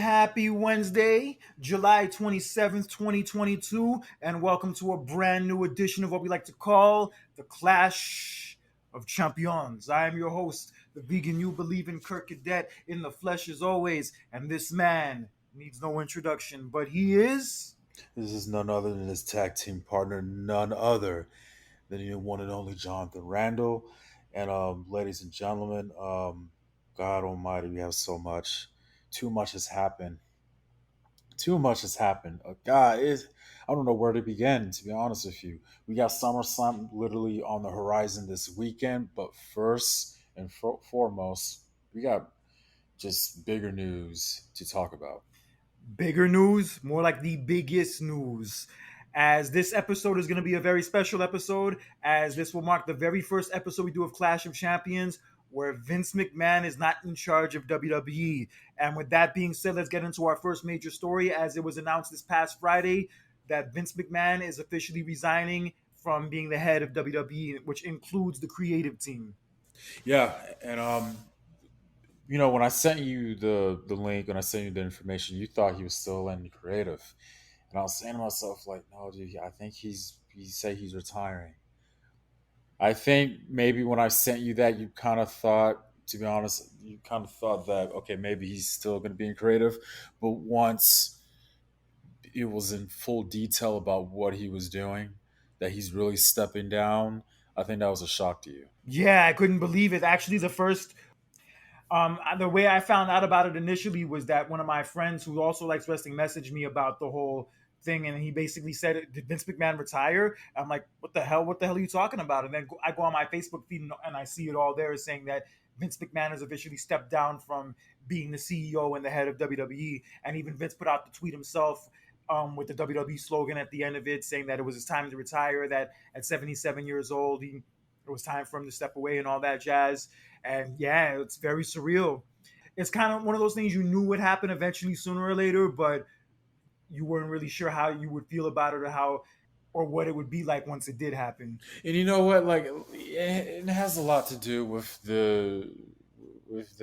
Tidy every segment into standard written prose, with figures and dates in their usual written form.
happy Wednesday, July 27th, 2022, and welcome to a brand new edition of what we like to call the Clash of Champions. I am your host, the vegan you believe in Kirk Cadet, in the flesh as always, and this man needs no introduction, but he is. This is none other than his tag team partner, none other than the one and only Jonathan Randall. And ladies and gentlemen, God Almighty, we have so much. Too much has happened. Too much has happened. I don't know where to begin. To be honest with you, we got SummerSlam literally on the horizon this weekend. But first and foremost, we got just bigger news to talk about. Bigger news, more like the biggest news. As this episode is going to be a very special episode, as this will mark the very first episode we do of Clash of Champions where Vince McMahon is not in charge of WWE. And with that being said, let's get into our first major story. As it was announced this past Friday that Vince McMahon is officially resigning from being the head of WWE, which includes the creative team. Yeah, and when I sent you the link and I sent you the information, you thought he was still in creative, and I was saying to myself like, no, dude, I think he said he's retiring. I think maybe when I sent you that, you kind of thought, to be honest, you kind of thought that okay, maybe he's still going to be in creative, but once it was in full detail about what he was doing, that he's really stepping down, I think that was a shock to you. Yeah, I couldn't believe it. Actually, the way I found out about it initially was that one of my friends who also likes wrestling messaged me about the whole thing, and he basically said, "Did Vince McMahon retire?" I'm like, "What the hell? What the hell are you talking about?" And then I go on my Facebook feed and I see it all there saying that Vince McMahon has officially stepped down from being the CEO and the head of WWE, and even Vince put out the tweet himself. With the WWE slogan at the end of it, saying that it was his time to retire. That at 77 years old, it was time for him to step away and all that jazz. And yeah, it's very surreal. It's kind of one of those things you knew would happen eventually, sooner or later, but you weren't really sure how you would feel about it or what it would be like once it did happen. And you know what? Like, it has a lot to do with the what's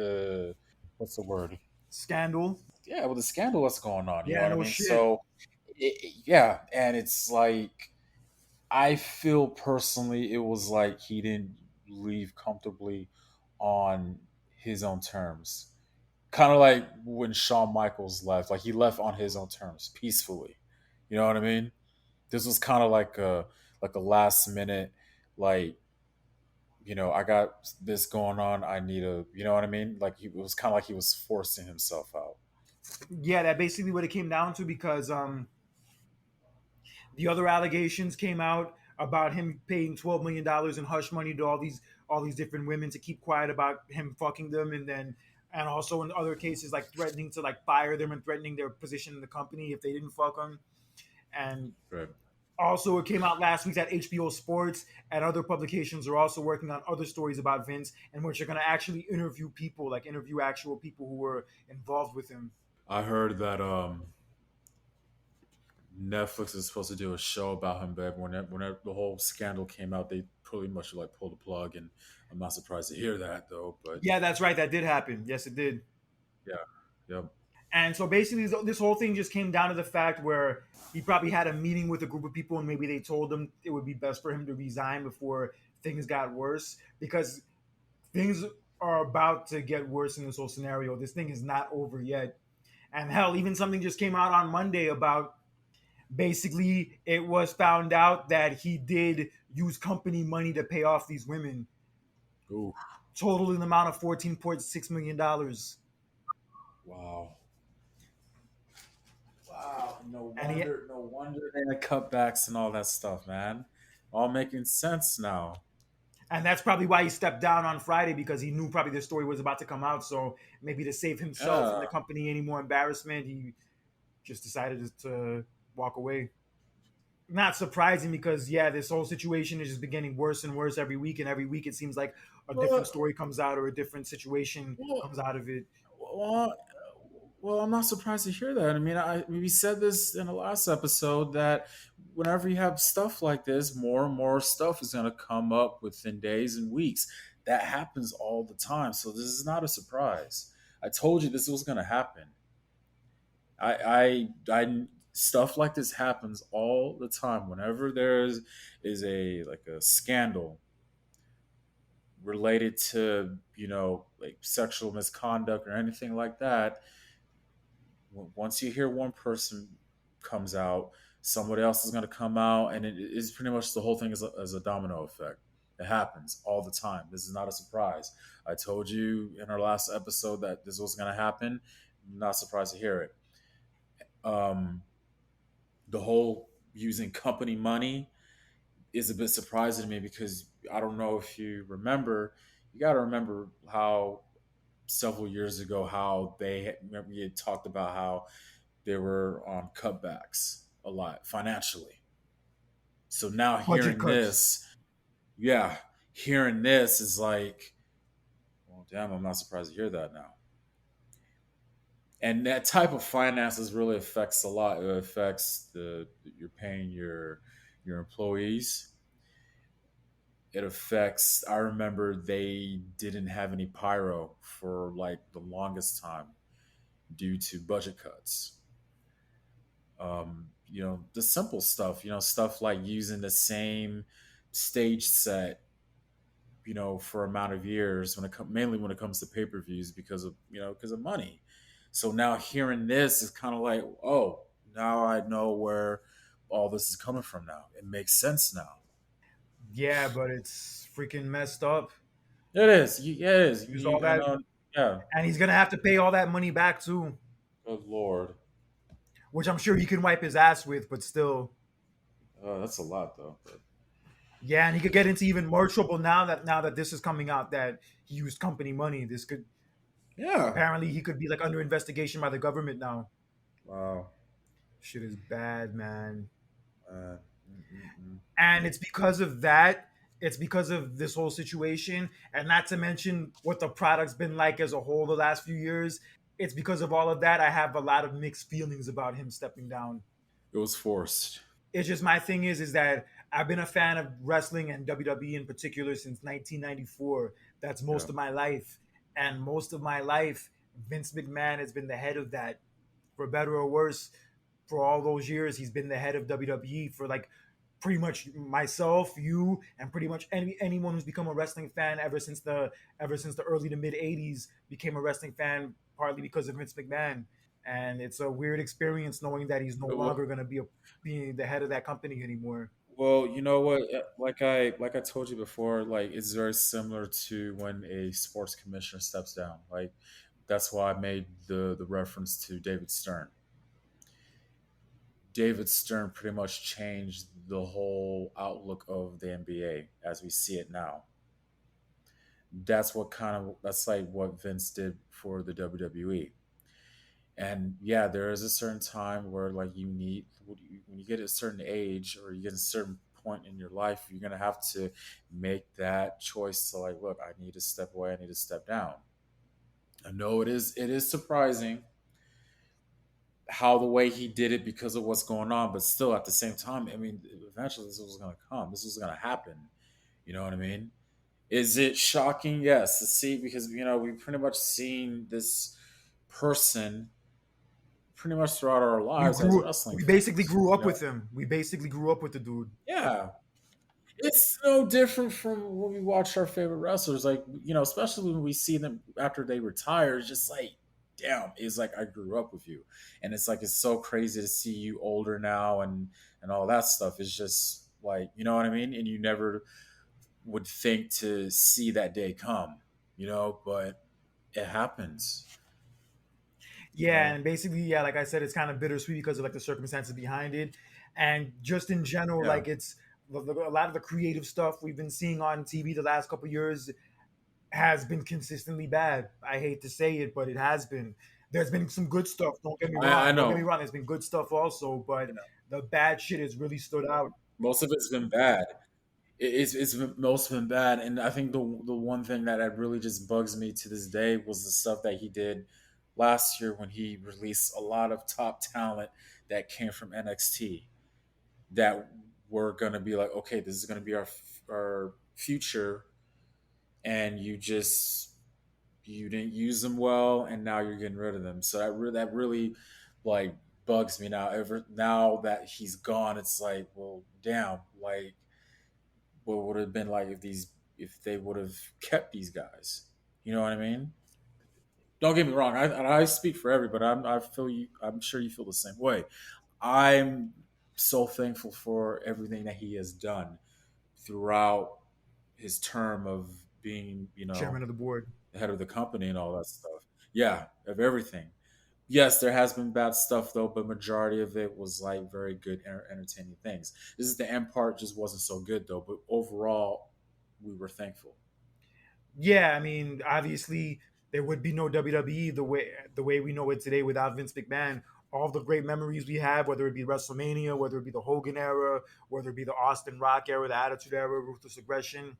the word? Scandal. Yeah, with the scandal that's going on. You know Yeah, what I no mean? shit. So, yeah, and it's like I feel personally it was like he didn't leave comfortably on his own terms. Kind of like when Shawn Michaels left, like he left on his own terms, peacefully. You know what I mean? This was kind of like a last minute, like, I got this going on. I need a, you know what I mean? Like it was kind of like he was forcing himself out. Yeah, that basically what it came down to because the other allegations came out about him paying $12 million in hush money to all these different women to keep quiet about him fucking them, and also in other cases like threatening to like fire them and threatening their position in the company if they didn't fuck him. And Right. also, it came out last week that HBO Sports and other publications are also working on other stories about Vince, in which they're going to actually interview people, like interview actual people who were involved with him. I heard that Netflix is supposed to do a show about him, but when the whole scandal came out, they pretty much like pulled the plug, and I'm not surprised to hear that though. But Yeah, that's right. That did happen. Yes, it did. yeah, yep, And so basically, this whole thing just came down to the fact where he probably had a meeting with a group of people, and maybe they told him it would be best for him to resign before things got worse, because things are about to get worse in this whole scenario. This thing is not over yet. And hell, even something just came out on Monday about basically it was found out that he did use company money to pay off these women, ooh, totaling the amount of $14.6 million. wow, wow. No And he wonder, no wonder they had cutbacks and all that stuff, man. All making sense now. and that's probably why he stepped down on Friday, because he knew probably the story was about to come out. So maybe to save himself and Yeah. the company any more embarrassment, he just decided to walk away. Not surprising, because yeah, this whole situation is just been getting worse and worse every week, and every week it seems like a different Well, story comes out or a different situation well, comes out of it. well, well, I'm not surprised to hear that. I mean, we said this in the last episode that whenever you have stuff like this, more and more stuff is going to come up within days and weeks. That happens all the time. So this is not a surprise. I told you this was going to happen. I stuff like this happens all the time. Whenever is a like a scandal related to like sexual misconduct or anything like that, once you hear one person comes out, somebody else is going to come out, and it is pretty much the whole thing as a domino effect. It happens all the time. This is not a surprise. I told you in our last episode that this was going to happen. I'm not surprised to hear it. Um, the whole using company money is a bit surprising to me because I don't know if you remember. You got to remember how several years ago how remember you had talked about how they were on cutbacks a lot financially. So now Budget hearing cuts. this, yeah, hearing this is like, well, damn, I'm not surprised to hear that now. And that type of finances really affects a lot. It affects the you're paying your employees. It affects. I remember they didn't have any pyro for like the longest time due to budget cuts. The simple stuff, stuff like using the same stage set, for amount of years mainly when it comes to pay-per-views because of money. So now hearing this is kind of like, oh, now I know where all this is coming from. Now it makes sense now. Yeah, but it's freaking messed up. It is. Yeah, it is. Use all I that, know. Yeah. and he's gonna have to pay all that money back too, Good lord. which I'm sure he can wipe his ass with. But still, That's a lot though. But yeah, and he could get into even more trouble now that this is coming out that he used company money. This could yeah. apparently he could be like under investigation by the government now. Wow. Shit is bad, man. Uh, mm, mm, mm. And it's because of that. It's because of this whole situation, and not to mention what the product's been like as a whole the last few years. It's because of all of that. I have a lot of mixed feelings about him stepping down. It was forced. It's just my thing is that I've been a fan of wrestling and WWE in particular since 1994. That's Yeah. most of my life, and most of my life, Vince McMahon has been the head of that, for better or worse. For all those years, he's been the head of WWE for like pretty much myself, you, and pretty much anyone who's become a wrestling fan ever since the early to mid '80s became a wrestling fan partly because of Vince McMahon. And it's a weird experience knowing that he's no Well, longer going to be being the head of that company anymore. well, you know what? Like I told you before, like it's very similar to when a sports commissioner steps down. Like that's why I made the reference to David Stern. David Stern pretty much changed the whole outlook of the NBA as we see it now. That's like what Vince did for the WWE. And yeah, there is a certain time where like when you get a certain age or you get a certain point in your life, you're gonna have to make that choice to like, look, I need to step away, I need to step down. I know it is surprising how the way he did it because of what's going on, but still at the same time, I mean, eventually this was gonna come. This was gonna happen. You know what I mean? Is it shocking? Yes, to see because we've pretty much seen this person pretty much throughout our We lives as grew wrestling we basically fans. grew up with him. We basically grew up with the dude. Yeah, it's no different from when we watch our favorite wrestlers. Like especially when we see them after they retire. It's just like, damn, it's like I grew up with you, and it's like it's so crazy to see you older now and all that stuff. It's just like you know what I mean, and you never would think to see that day come, but it happens. You Yeah, know, and basically, yeah, like I said, it's kind of bittersweet because of like the circumstances behind it, and just in general, yeah. like it's a lot of the creative stuff we've been seeing on TV the last couple years has been consistently bad. I hate to say it, but it has been. There's been some good stuff. Don't get me I wrong. Don't get me know. wrong. There's been good stuff also, but the bad shit has really stood out. Most of it's been bad. It's most been bad, and I think the one thing that really just bugs me to this day was the stuff that he did last year when he released a lot of top talent that came from NXT that were gonna be like, okay, this is gonna be our future, and you didn't use them well, and now you're getting rid of them. So that really like bugs me now. Ever now that he's gone, it's like, well, damn, like what would have been like if they would have kept these guys? You know what I mean? Don't get me wrong. I speak for everybody. I feel you. I'm sure you feel the same way. I'm so thankful for everything that he has done throughout his term of being, Chairman of the board. the head of the company and all that stuff. Yeah, of everything. Yes, there has been bad stuff though, but majority of it was like very good, entertaining things. This is the end part just wasn't so good though, but overall, we were thankful. Yeah, I mean, obviously there would be no WWE the way we know it today without Vince McMahon. All the great memories we have, whether it be WrestleMania, whether it be the Hogan era, whether it be the Austin Rock era, the Attitude era, Ruthless Aggression,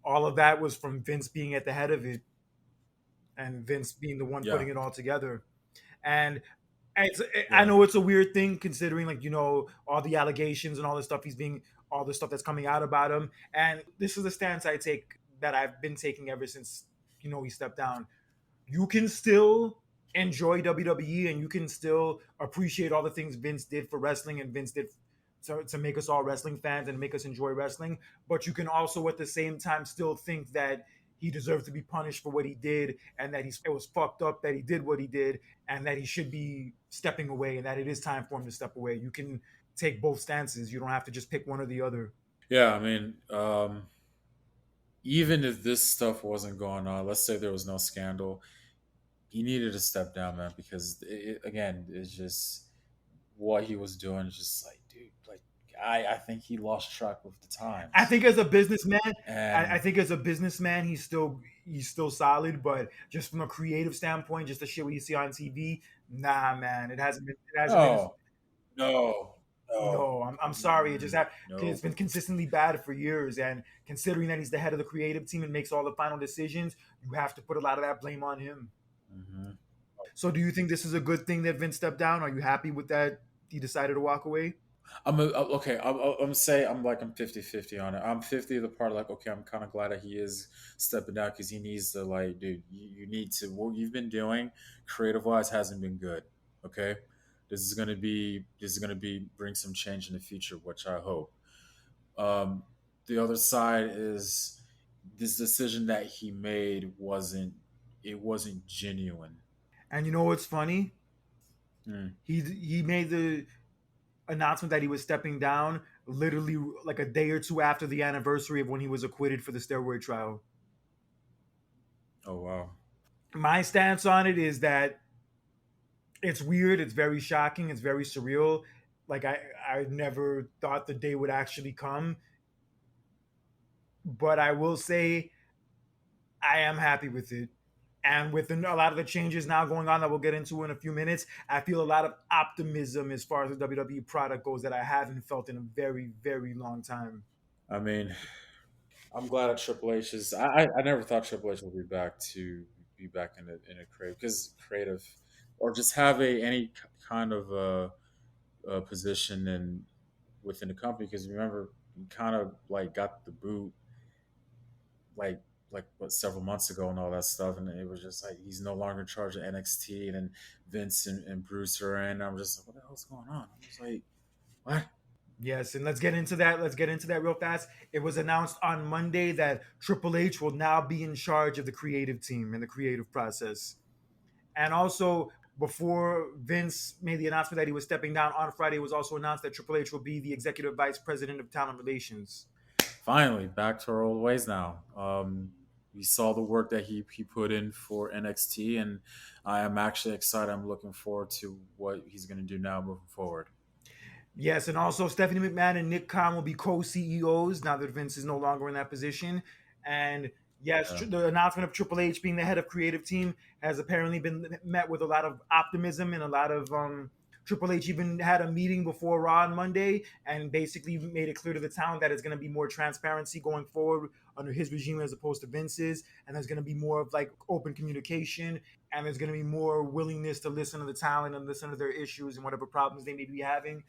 all of that was from Vince being at the head of it and Vince being the one Yeah, putting it all together. And it's, I yeah, know it's a weird thing considering, like, all the allegations and all the stuff that's coming out about him. And this is the stance I take that I've been taking ever since he stepped down. You can still enjoy WWE and you can still appreciate all the things Vince did for wrestling and Vince did to make us all wrestling fans and make us enjoy wrestling. But you can also at the same time still think that he deserves to be punished for what he did and that it was fucked up that he did what he did and that he should be stepping away and that it is time for him to step away. You can take both stances. You don't have to just pick one or the other. yeah. I mean, even if this stuff wasn't going on, let's say there was no scandal, he needed to step down, man, because again, it's just what he was doing. Is just like, dude, like I think he lost track of the I times, think as a businessman, I and think as a businessman, he's still solid. But just from a creative standpoint, just the shit we see on TV, nah, man, it hasn't been. no, no, no, No, I'm sorry. It's no. been consistently bad for years. And considering that he's the head of the creative team and makes all the final decisions, you have to put a lot of that blame on him. Hmm. So, do you think this is a good thing that Vince stepped down? Are you happy with that? He decided to walk away. Okay. I'm say I'm 50-50 on it. I'm 50 the part like, okay, I'm kind of glad that he is stepping down because he needs to, like, dude, you need to, what you've been doing creative wise hasn't been good. Okay, this is gonna be bring some change in the future, which I hope. Um, the other side is this decision that he made wasn't genuine. And you know what's funny? Mm. He made the announcement that he was stepping down literally like a day or two after the anniversary of when he was acquitted for the steroid trial. Oh wow. My stance on it is that it's weird, it's very shocking, it's very surreal. Like I never thought the day would actually come, but I will say I am happy with it. And with a lot of the changes now going on that we'll get into in a few minutes, I feel a lot of optimism as far as the WWE product goes that I haven't felt in a very, very long time. I mean, I'm glad that Triple H is. I never thought Triple H would be back in a creative, or just have any kind of a position within the company. Because remember, he kind of like got the boot like what, several months ago and all that stuff, and it was just like he's no longer in charge of NXT, and then Vince and Bruce are in. I'm just like, what the hell's going on? I'm just like, what? Yes, and let's get into that. Let's get into that real fast. It was announced on Monday that Triple H will now be in charge of the creative team and the creative process. And also, before Vince made the announcement that he was stepping down on Friday, it was also announced that Triple H will be the executive vice president of talent relations. Finally, back to our old ways now. We saw the work that he put in for NXT, and I am actually excited. I'm looking forward to what he's going to do now moving forward. Yes, and also Stephanie McMahon and Nick Khan will be co-CEOs now that Vince is no longer in that position. And yes, Yeah. the announcement of Triple H being the head of creative team has apparently been met with a lot of optimism and a lot of Triple H even had a meeting before Raw on Monday and basically made it clear to the town that it's going to be more transparency going forward under his regime as opposed to Vince's, and there's going to be more of like open communication, and there's going to be more willingness to listen to the talent and listen to their issues and whatever problems they may be having.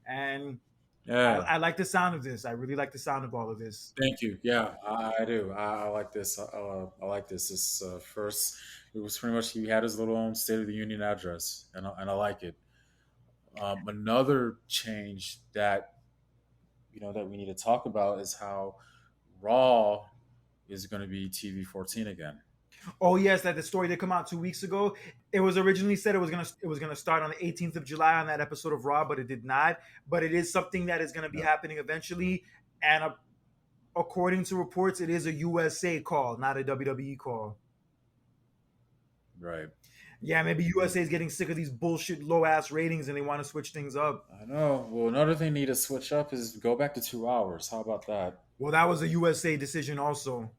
And Yeah. I like the sound of this. I really like the sound of all of this. Thank you. Yeah, I do. I like this. I like this. This first, it was pretty much he had his little own State of the Union address, and I like it. Another change that that we need to talk about is how Raw is going to be TV 14 again. Oh yes, that the story did come out 2 weeks ago. It was originally said it was gonna start on the 18th of July on that episode of Raw, but it did not. But it is something that is gonna be Yeah. happening eventually, and according to reports, it is a USA call, not a WWE call. Right. Yeah, maybe USA is getting sick of these bullshit low ass ratings and they want to switch things up. I know. Well, another thing they need to switch up is go back to 2 hours. How about that? Well, that was a USA decision also,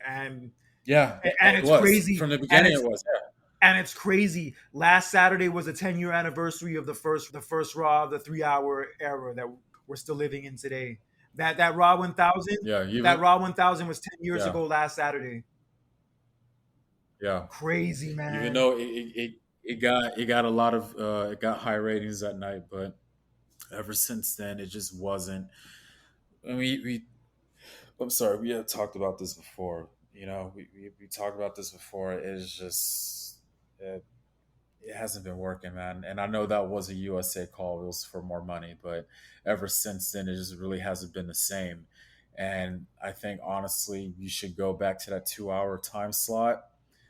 and Yeah, and it it's was crazy, from the and beginning. it's It was. and it's crazy. Last Saturday was a 10-year anniversary of the first Raw of the 3 hour era that we're still living in today. That Raw 1000, Yeah. Yeah. that Even. Raw 1000 was 10 years Yeah. ago last Saturday. Yeah. Crazy Even man. though it got a lot of it got high ratings that night, but ever since then it just wasn't. I mean, we I'm sorry, we had talked about this before. We talked about this before. It's just it hasn't been working, man. And I know that was a USA call; it was for more money, but ever since then, it just really hasn't been the same. And I think honestly, you should go back to that 2 hour time slot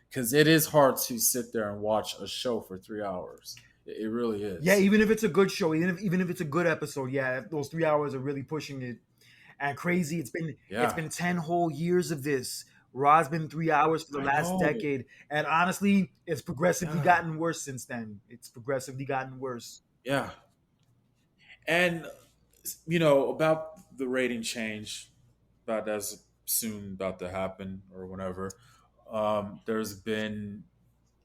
because it is hard to sit there and watch a show for 3 hours. It really Yeah, is. even if it's a good show, even if it's a good episode, yeah, those 3 hours are really pushing it. And crazy, it's Yeah, been 10 whole years of this. Raw's been 3 hours for the I last know. decade, and honestly, it's progressively Yeah, gotten worse since then. It's progressively gotten worse. yeah. And about the rating change, about that's soon about to happen or whatever. There's been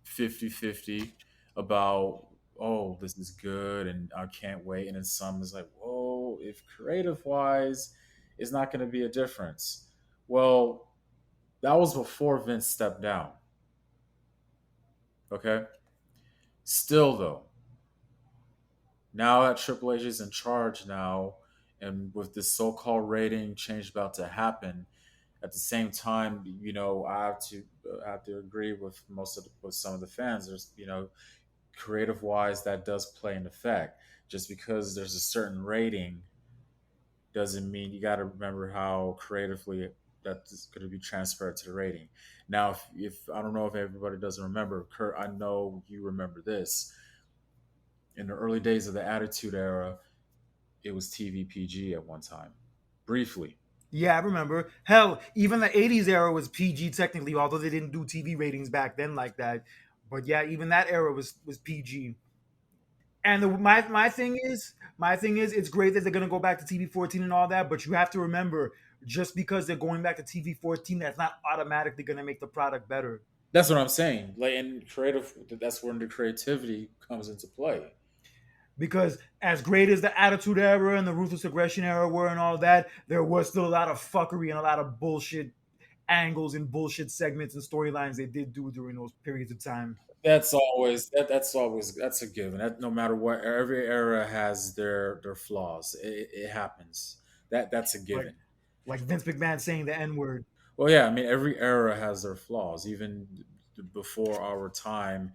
50-50 about, oh, this is good and I can't wait, and then some is like, whoa, if creative wise it's not going to be a difference. Well, that was before Vince stepped down. Okay, still though, now that Triple H is in charge now, and with this so-called rating change about to happen, at the same time, I have to agree with with some of the fans. There's creative wise that does play an effect. Just because there's a certain rating doesn't mean you got to remember how creatively that's going to be transferred to the rating. Now, if I don't know if everybody doesn't remember, Kurt, I know you remember this. In the early days of the Attitude Era, it was TVPG at one time, briefly. Yeah, I remember. Hell, even the '80s era was PG technically, although they didn't do TV ratings back then like that. But yeah, even that era was PG. And my thing is, it's great that they're gonna go back to TV 14 and all that, but you have to remember, just because they're going back to TV 14, that's not automatically gonna make the product better. That's what I'm saying. Like, in creative, that's when the creativity comes into play. Because as great as the Attitude Era and the Ruthless Aggression Era were and all that, there was still a lot of fuckery and a lot of bullshit angles and bullshit segments and storylines they did do during those periods of time. That's a given. No matter what, every era has their flaws. It happens. That's a Like given. like Vince McMahon saying the N word. Well, yeah, I mean, every era has their flaws. Even before our time,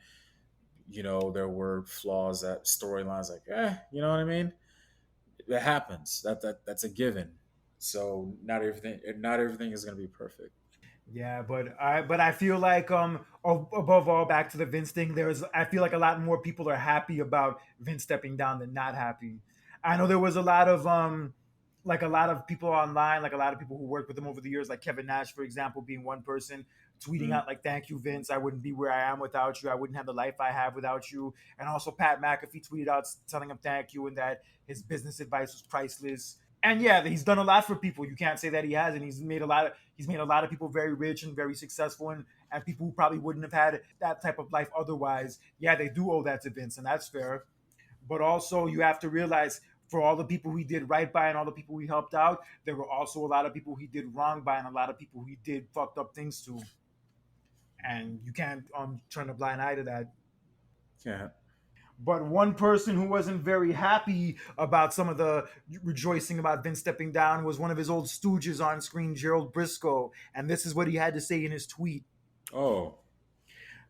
there were flaws at storylines. Like, you know what I mean? It happens. That's a given. So not everything is going to be perfect. Yeah, but I feel like above all, back to the Vince thing, I feel like a lot more people are happy about Vince stepping down than not happy. I know there was a lot of like a lot of people online, like a lot of people who worked with him over the years, like Kevin Nash, for example, being one person tweeting Mhm. out like, "Thank you, Vince. I wouldn't be where I am without you. I wouldn't have the life I have without you." And also Pat McAfee tweeted out telling him thank you and that his business advice was priceless. And yeah, he's done a lot for people. You can't say that he hasn't. He's made a lot of people very rich and very successful, and people who probably wouldn't have had that type of life otherwise. Yeah, they do owe that to Vince, and that's fair. But also, you have to realize, for all the people he did right by and all the people he helped out, there were also a lot of people he did wrong by and a lot of people he did fucked up things to. And you can't turn a blind eye to that. Yeah. But one person who wasn't very happy about some of the rejoicing about Vince stepping down was one of his old stooges on screen, Gerald Briscoe. And this is what he had to say in his tweet. Oh.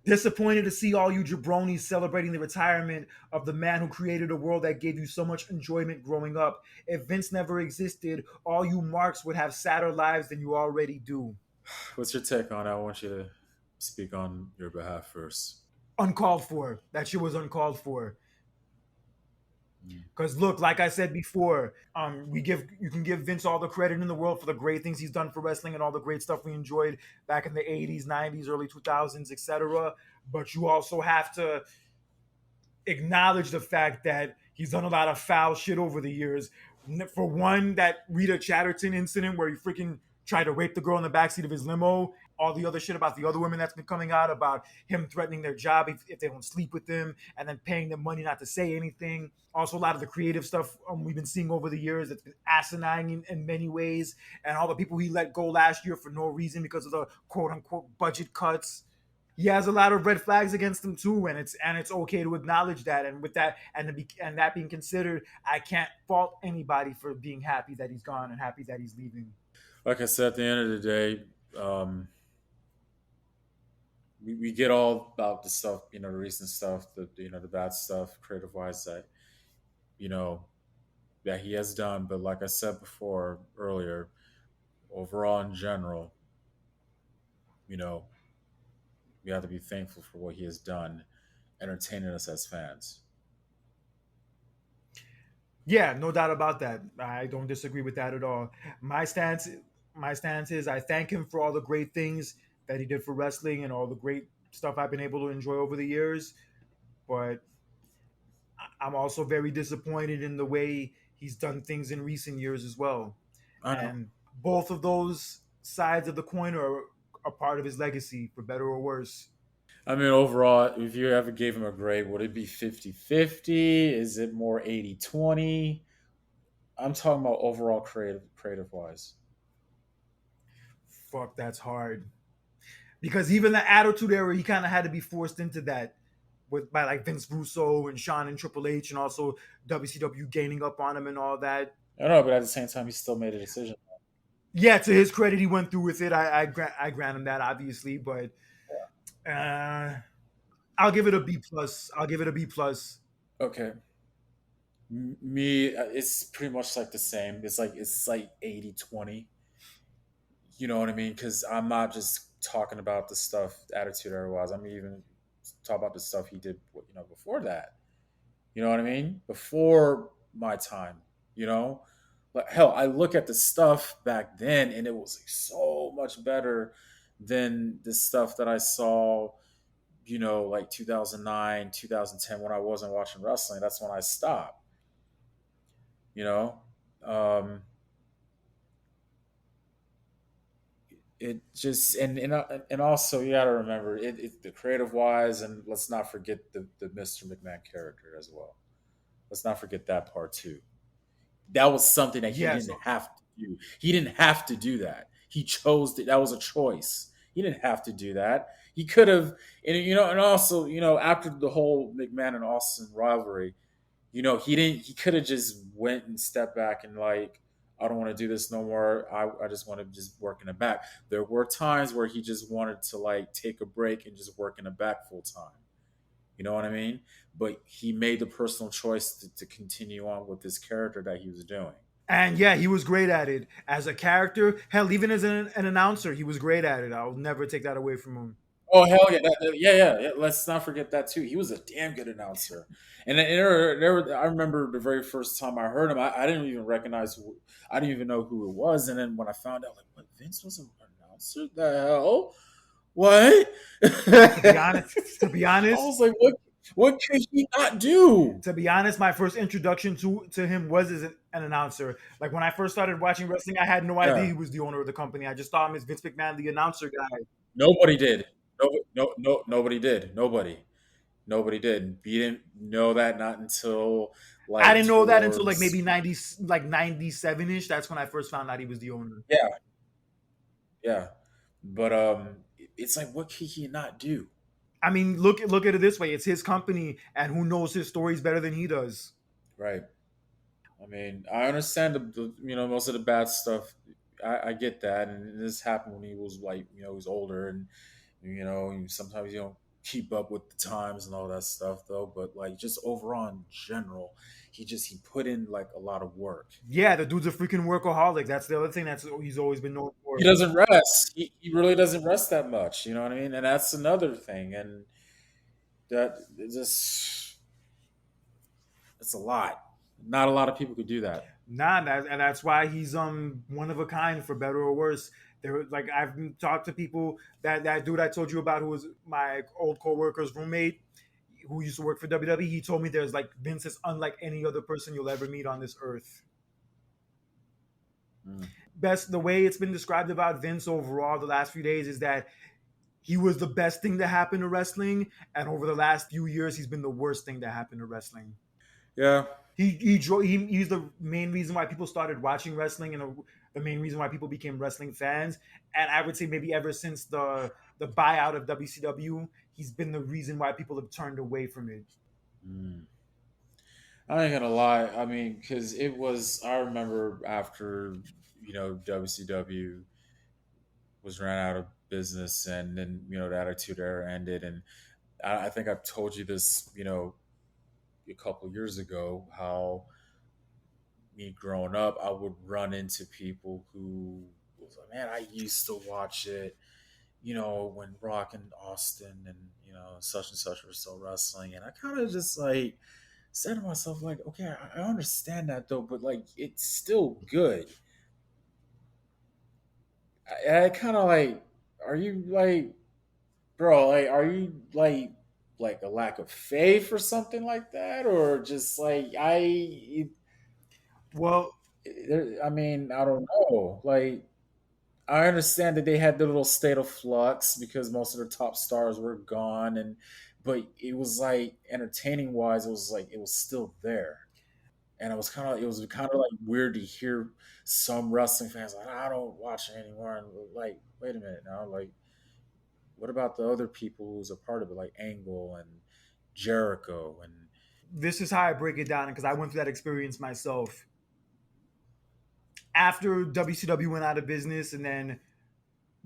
Disappointed to see all you jabronis celebrating the retirement of the man who created a world that gave you so much enjoyment growing up. If Vince never existed, all you marks would have sadder lives than you already do. What's your take on it? I want you to speak on your behalf first. Uncalled for. That shit was uncalled for. Mm. Because look, like I said before, we give you can give Vince all the credit in the world for the great things he's done for wrestling and all the great stuff we enjoyed back in the '80s, '90s, early 2000s, etc. But you also have to acknowledge the fact that he's done a lot of foul shit over the years. For one, that Rita Chatterton incident where he freaking tried to rape the girl in the backseat of his limo, all the other shit about the other women that's been coming out about him threatening their job if they don't sleep with him and then paying them money not to say anything. Also, a lot of the creative stuff we've been seeing over the years that's been asinine in many ways, and all the people he let go last year for no reason because of the quote unquote budget cuts. He has a lot of red flags against him too, and it's okay to acknowledge that. And with that and that being considered, I can't fault anybody for being happy that he's gone and happy that he's leaving. Like I said, at the end of the day, we get all about the stuff, the recent stuff, the bad stuff, creative wise that you know that he has done. But like I said before earlier, overall in general, you know, we have to be thankful for what he has done, entertaining us as fans. Yeah, no doubt about that. I don't disagree with that at all. My stance, my stance is I thank him for all the great things that he did for wrestling and all the great stuff I've been able to enjoy over the years. But I'm also very disappointed in the way he's done things in recent years as well. I know. And both of those sides of the coin are a part of his legacy, for better or worse. I mean, overall, if you ever gave him a grade, would it be 50-50? Is it more 80-20? I'm talking about overall creative wise. Fuck, that's hard. Because even the Attitude Era, he kind of had to be forced into that with by like Vince Russo and Sean and Triple H, and also WCW gaining up on him and all that. I don't know, but at the same time, he still made a decision. Yeah, to his credit, he went through with it. I grant him that, obviously, but uh, I'll give it a B plus. I'll give it a B plus. Okay. Me, it's pretty much like the same. It's like 80-20. You know what I mean? Because I'm not just talking about the stuff attitude era wise. I'm even talking about the stuff he did, before that. You know what I mean? Before my time. You know, like hell, I look at the stuff back then, and it was like so much better than the stuff that I saw. Like 2009, 2010, when I wasn't watching wrestling. That's when I stopped. You know, um, it just and also you got to remember the creative wise, and let's not forget the Mr. McMahon character as well. Let's not forget that part too. That was something that he Yes, didn't have to do. He didn't have to do that. He chose that. That was a choice. He didn't have to do that. He could have, and also, after the whole McMahon and Austin rivalry, he didn't. He could have just went and stepped back and like, I don't want to do this no more. I just want to just work in the back. There were times where he just wanted to like take a break and just work in the back full time. You know what I mean? But he made the personal choice to continue on with this character that he was doing. and yeah, he was great at it as a character. Hell, even as an announcer, he was great at it. I'll never take that away from him. Oh hell yeah, yeah. Let's not forget that too. He was a damn good announcer, and I remember the very first time I heard him, I didn't even recognize, I didn't even know who it was, and then when I found out, like, what, Vince was an announcer? The hell, what? To be I honest, to be honest, was like, what could he not do? my first introduction to him was as an announcer. Like when I first started watching wrestling, I had no idea Yeah, he was the owner of the company. I just thought him as Vince McMahon, the announcer guy. nobody did. Nobody did. Nobody did. We didn't know that not until I like didn't know that until like towards maybe 90, like 97 ish. That's when I first found out he was the owner. yeah, yeah. But it's like what can he not do? I mean, look at it this way: it's his company, and who knows his stories better than he does. Right. I mean, I understand most of the bad stuff. I get that, and this happened when he was like he was older, and sometimes keep up with the times and all that stuff though. But like just overall in general, he put in like a lot of work. Yeah, the dude's a freaking workaholic. That's the other thing that's he's always been known He for. doesn't rest. He really doesn't rest that much. You know what I mean? And that's another thing. And that it's just it's a lot. Not a lot of people could do that. Nah, and that's why he's one of a kind, for better or worse. There, like I've talked to people, that dude I told you about, who was my old coworker's roommate, who used to work for WWE. He told me there's like Vince is unlike any other person you'll ever meet on this earth. Mm. Best the way it's been described about Vince overall the last few days is that he was the best thing to happen to wrestling, and over the last few years, he's been the worst thing to happen to wrestling. Yeah. He's the main reason why people started watching wrestling, and the main reason why people became wrestling fans. And I would say maybe ever since the buyout of WCW, he's been the reason why people have turned away from it. Mm. I ain't gonna lie. I mean, because it was. I remember after WCW was ran out of business, and then the Attitude Era ended, and I think I've told you this, a couple years ago, how me growing up, I would run into people who was like, man, I used to watch it, when Rock and Austin and such and such were still wrestling, and I kind of just like said to myself, like, okay, I understand that though, but like, it's still good. I kind of like, are you like, bro, like, are you like a lack of faith or something like that, or just like Well, I mean, I don't know. Like, I understand that they had the little state of flux because most of their top stars were gone, and but it was like entertaining wise, it was like it was still there, and it was kind of like weird to hear some wrestling fans like, I don't watch it anymore, and like, wait a minute now, like, what about the other people who's a part of it, like Angle and Jericho and this is how I break it down because I went through that experience myself. After WCW went out of business, and then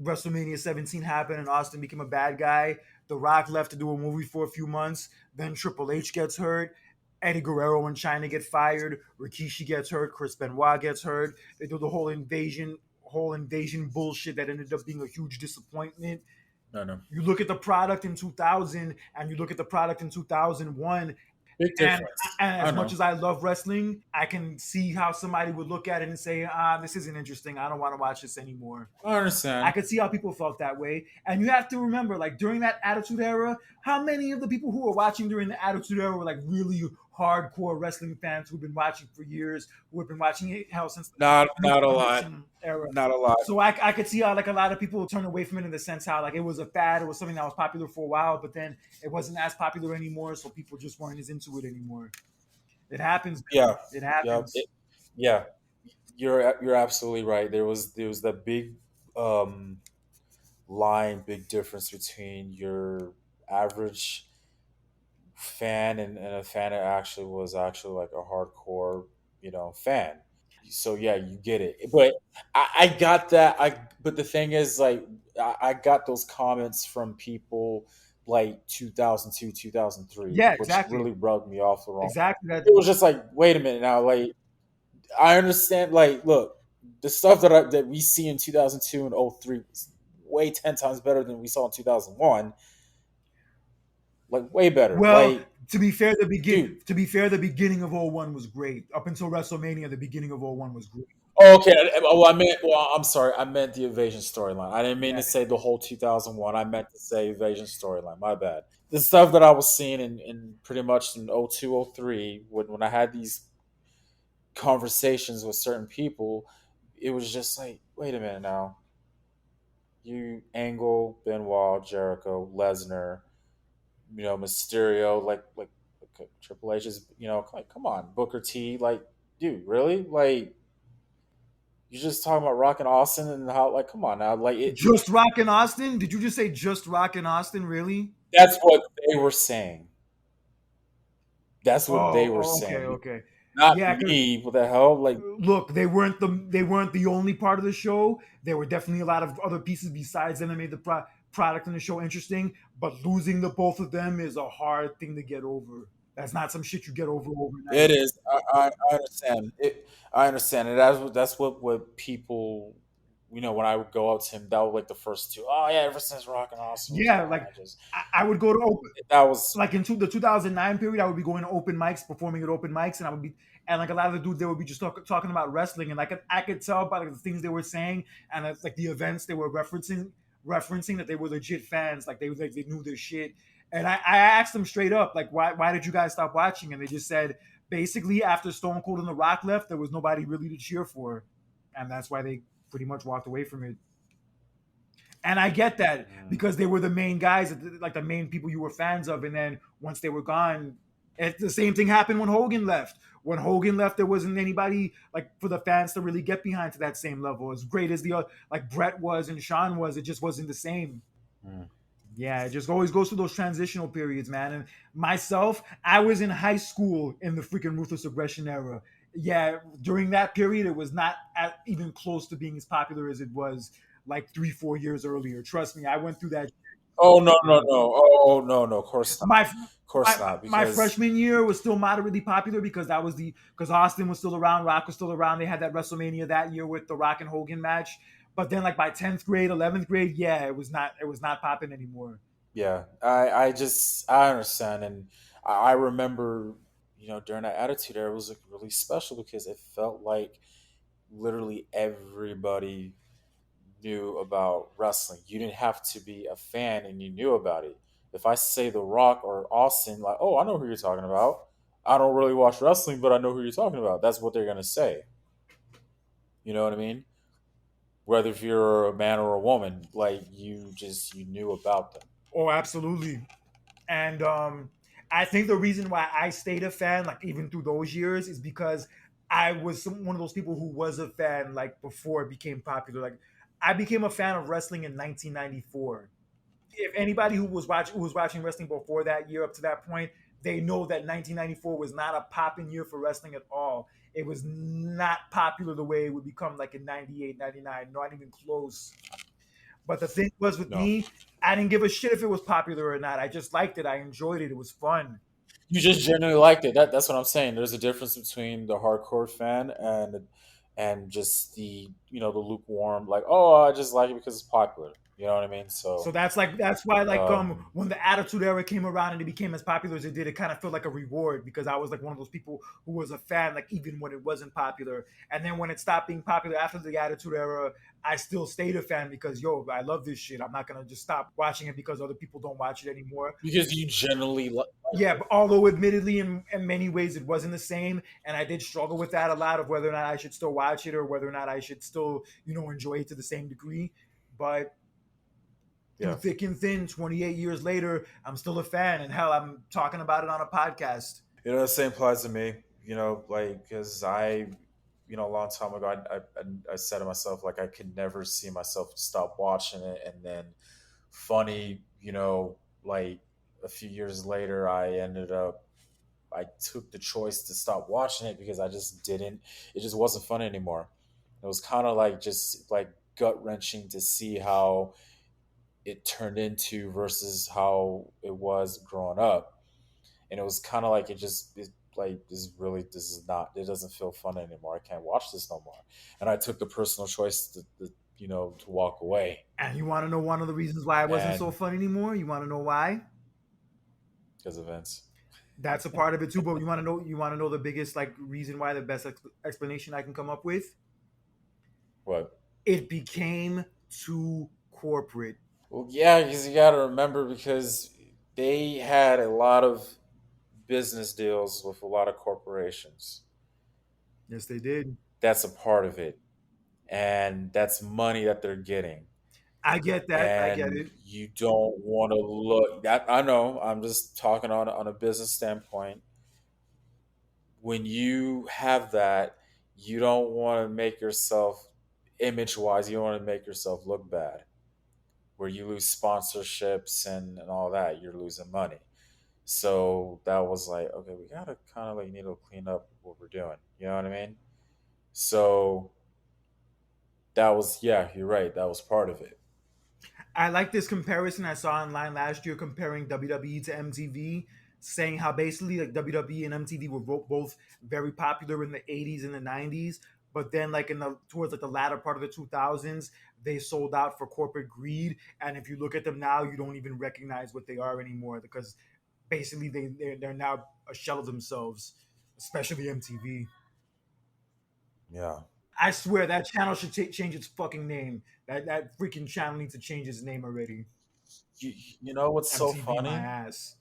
WrestleMania 17 happened and Austin became a bad guy. The Rock left to do a movie for a few months. Then Triple H gets hurt. Eddie Guerrero and China get fired. Rikishi gets hurt. Chris Benoit gets hurt. They do the whole invasion bullshit that ended up being a huge disappointment. no, no, You look at the product in 2000 and you look at the product in 2001, big and, difference. and I as much know. as I love wrestling, I can see how somebody would look at it and say, this isn't interesting. I don't want to watch this anymore. I I understand. could see how people felt that way. And you have to remember, like during that Attitude Era, how many of the people who were watching during the Attitude Era were like really hardcore wrestling fans who've been watching for years, who have been watching it hell since the Not a lot. Nixon era. Not a lot. So I could see how like a lot of people turn away from it in the sense how like it was a fad, it was something that was popular for a while, but then it wasn't as popular anymore, so people just weren't as into it anymore. It happens, Yeah, man. It yeah, happens. yeah. You're absolutely right. There was that big um, line, big difference between your average fan and a fan that actually was actually like a hardcore, fan. So yeah, you get it. But I got that. But the thing is, like, I got those comments from people like 2002, 2003, Yeah, which exactly. really rubbed me off the wrong. Exactly that. It was just like, wait a minute now, like, I understand. Like, look, the stuff that we see in 2002 and '03 was way 10 times better than we saw in 2001. Like, way better. Well, Like, dude. to be fair, the beginning of '01 was great. Up until WrestleMania, the beginning of '01 was great. Oh, okay. Well, I meant. Well, I'm sorry. I meant the Evasion storyline. I didn't mean Yeah. to say the whole 2001. I meant to say Evasion storyline. My bad. The stuff that I was seeing in pretty much in '02, '03, when I had these conversations with certain people, it was just like, wait a minute now. You Angle, Benoit, Jericho, Lesnar, Mysterio, like Triple H is, like, come on, Booker T, like, dude, really, like, you're just talking about Rock and Austin and how, like, come on now, like, Just rockin' Austin? Did you just say just rockin' Austin? Really? that's what they were saying. That's what they were Okay, saying, okay. not Yeah, because me. What the hell, like, look, they weren't the only part of the show. There were definitely a lot of other pieces besides them that made product and the show interesting, but losing the both of them is a hard thing to get over. That's not some shit you get over overnight. It is. I understand it. I understand it. That's what people. When I would go out to him, that was like the first two. Oh yeah, ever since Rock and Austin was Yeah, gone, like I just I would go to open, that was like into the 2009 period, I would be going to open mics, performing at open mics, and I would be, and like a lot of the dudes, they would be just talking about wrestling, and like I could tell by like the things they were saying, and it's like the events they were referencing that they were legit fans, like they knew their shit. And I asked them straight up, like, why did you guys stop watching? And they just said basically after Stone Cold and The Rock left, there was nobody really to cheer for, and that's why they pretty much walked away from it. And I get that mm, because they were the main guys, like the main people you were fans of. And then once they were gone, the same thing happened when Hogan left. When Hogan left, there wasn't anybody like for the fans to really get behind to that same level. As great as the like Brett was and Sean was, it just wasn't the same. mm. Yeah, it just always goes through those transitional periods, man. And myself, I was in high school in the freaking ruthless aggression era. Yeah, during that period, it was not even close to being as popular as it was like 3, 4 years earlier. Trust me, I went through that. Oh no, no, no. Oh no, no. Of course not. My Of course not. my Because freshman year was still moderately popular because that was the because Austin was still around, Rock was still around. They had that WrestleMania that year with the Rock and Hogan match. But then, like by 10th grade, 11th grade, yeah, it was not popping anymore. yeah, I understand, and I remember during that Attitude Era, it was like really special because it felt like literally everybody knew about wrestling. You didn't have to be a fan and you knew about it. If I say The Rock or Austin, like, oh, I know who you're talking about. I don't really watch wrestling, but I know who you're talking about. That's what they're gonna say. You know what I mean? Whether if you're a man or a woman, like you knew about them. Oh, absolutely. And I think the reason why I stayed a fan, like even through those years, is because I was one of those people who was a fan like before it became popular. Like I became a fan of wrestling in 1994. If anybody who was watching wrestling before that year up to that point, they know that 1994 was not a popping year for wrestling at all. It was not popular the way it would become like in 98, 99, not even close. But the thing was with No, me, I didn't give a shit if it was popular or not. I just liked it. I enjoyed it. It was fun. you just genuinely liked it. That's what I'm saying. There's a difference between the hardcore fan and just the lukewarm, like, oh, I just like it because it's popular. You know what I mean? So So that's why like um, when the Attitude Era came around and it became as popular as it did, it kind of felt like a reward because I was like one of those people who was a fan like even when it wasn't popular. And then when it stopped being popular after the Attitude Era, I still stayed a fan because yo, I love this shit. I'm not gonna just stop watching it because other people don't watch it anymore. because you generally liked Yeah, it. but although admittedly in many ways it wasn't the same, and I did struggle with that a lot of whether or not I should still watch it or whether or not I should still enjoy it to the same degree. But through Yeah. thick and thin, 28 years later, I'm still a fan, and hell, I'm talking about it on a podcast. The same applies to me. Like because a long time ago, I said to myself like I could never see myself stop watching it, and then funny, like a few years later, I took the choice to stop watching it because I just didn't. It just wasn't fun anymore. It was kind of like just like gut wrenching to see how it turned into versus how it was growing up, and it was kind of like like this is not, it doesn't feel fun anymore. I can't watch this no more, and I took the personal choice to walk away. And you want to know one of the reasons why it wasn't so And fun anymore? You want to know why? because of Vince. That's a part of it too. But you want to know the biggest like reason why the best explanation I can come up with? What? It became too corporate. Well, yeah, because you got to remember, because they had a lot of business deals with a lot of corporations. Yes, they did. That's a part of it, and that's money that they're getting. I get that. I get And it. you don't want to look that. I know, I'm just talking on a business standpoint. When you have that, you don't want to make yourself, image wise, you don't want to make yourself look bad, where you lose sponsorships and all that, you're losing money. So that was like, okay, we gotta kind of like need to clean up what we're doing. You know what I mean? So that was, yeah, you're right. That was part of it. I like this comparison I saw online last year comparing WWE to MTV, saying how basically like WWE and MTV were both very popular in the 80s and the 90s, but then like in the towards like the latter part of the 2000s, they sold out for corporate greed. And if you look at them now, you don't even recognize what they are anymore because basically they're now a shell of themselves, especially MTV. Yeah. I swear that channel should change its fucking name. That freaking channel needs to change its name already. You know what's so MTV my funny? ass.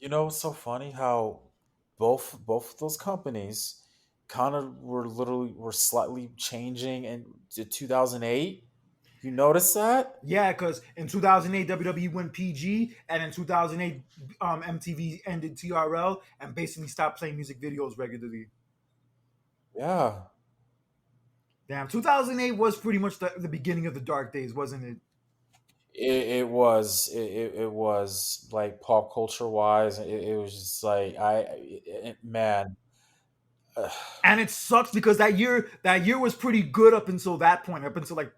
You know what's so funny? How both of those companies kind of were slightly changing in 2008. You notice that? Yeah, because in 2008 WWE went PG, and in 2008 MTV ended TRL and basically stopped playing music videos regularly. Yeah. Damn, 2008 was pretty much the beginning of the dark days, wasn't it? It was like pop culture wise. It was just like man. And it sucks because that year was pretty good up until that point, up until like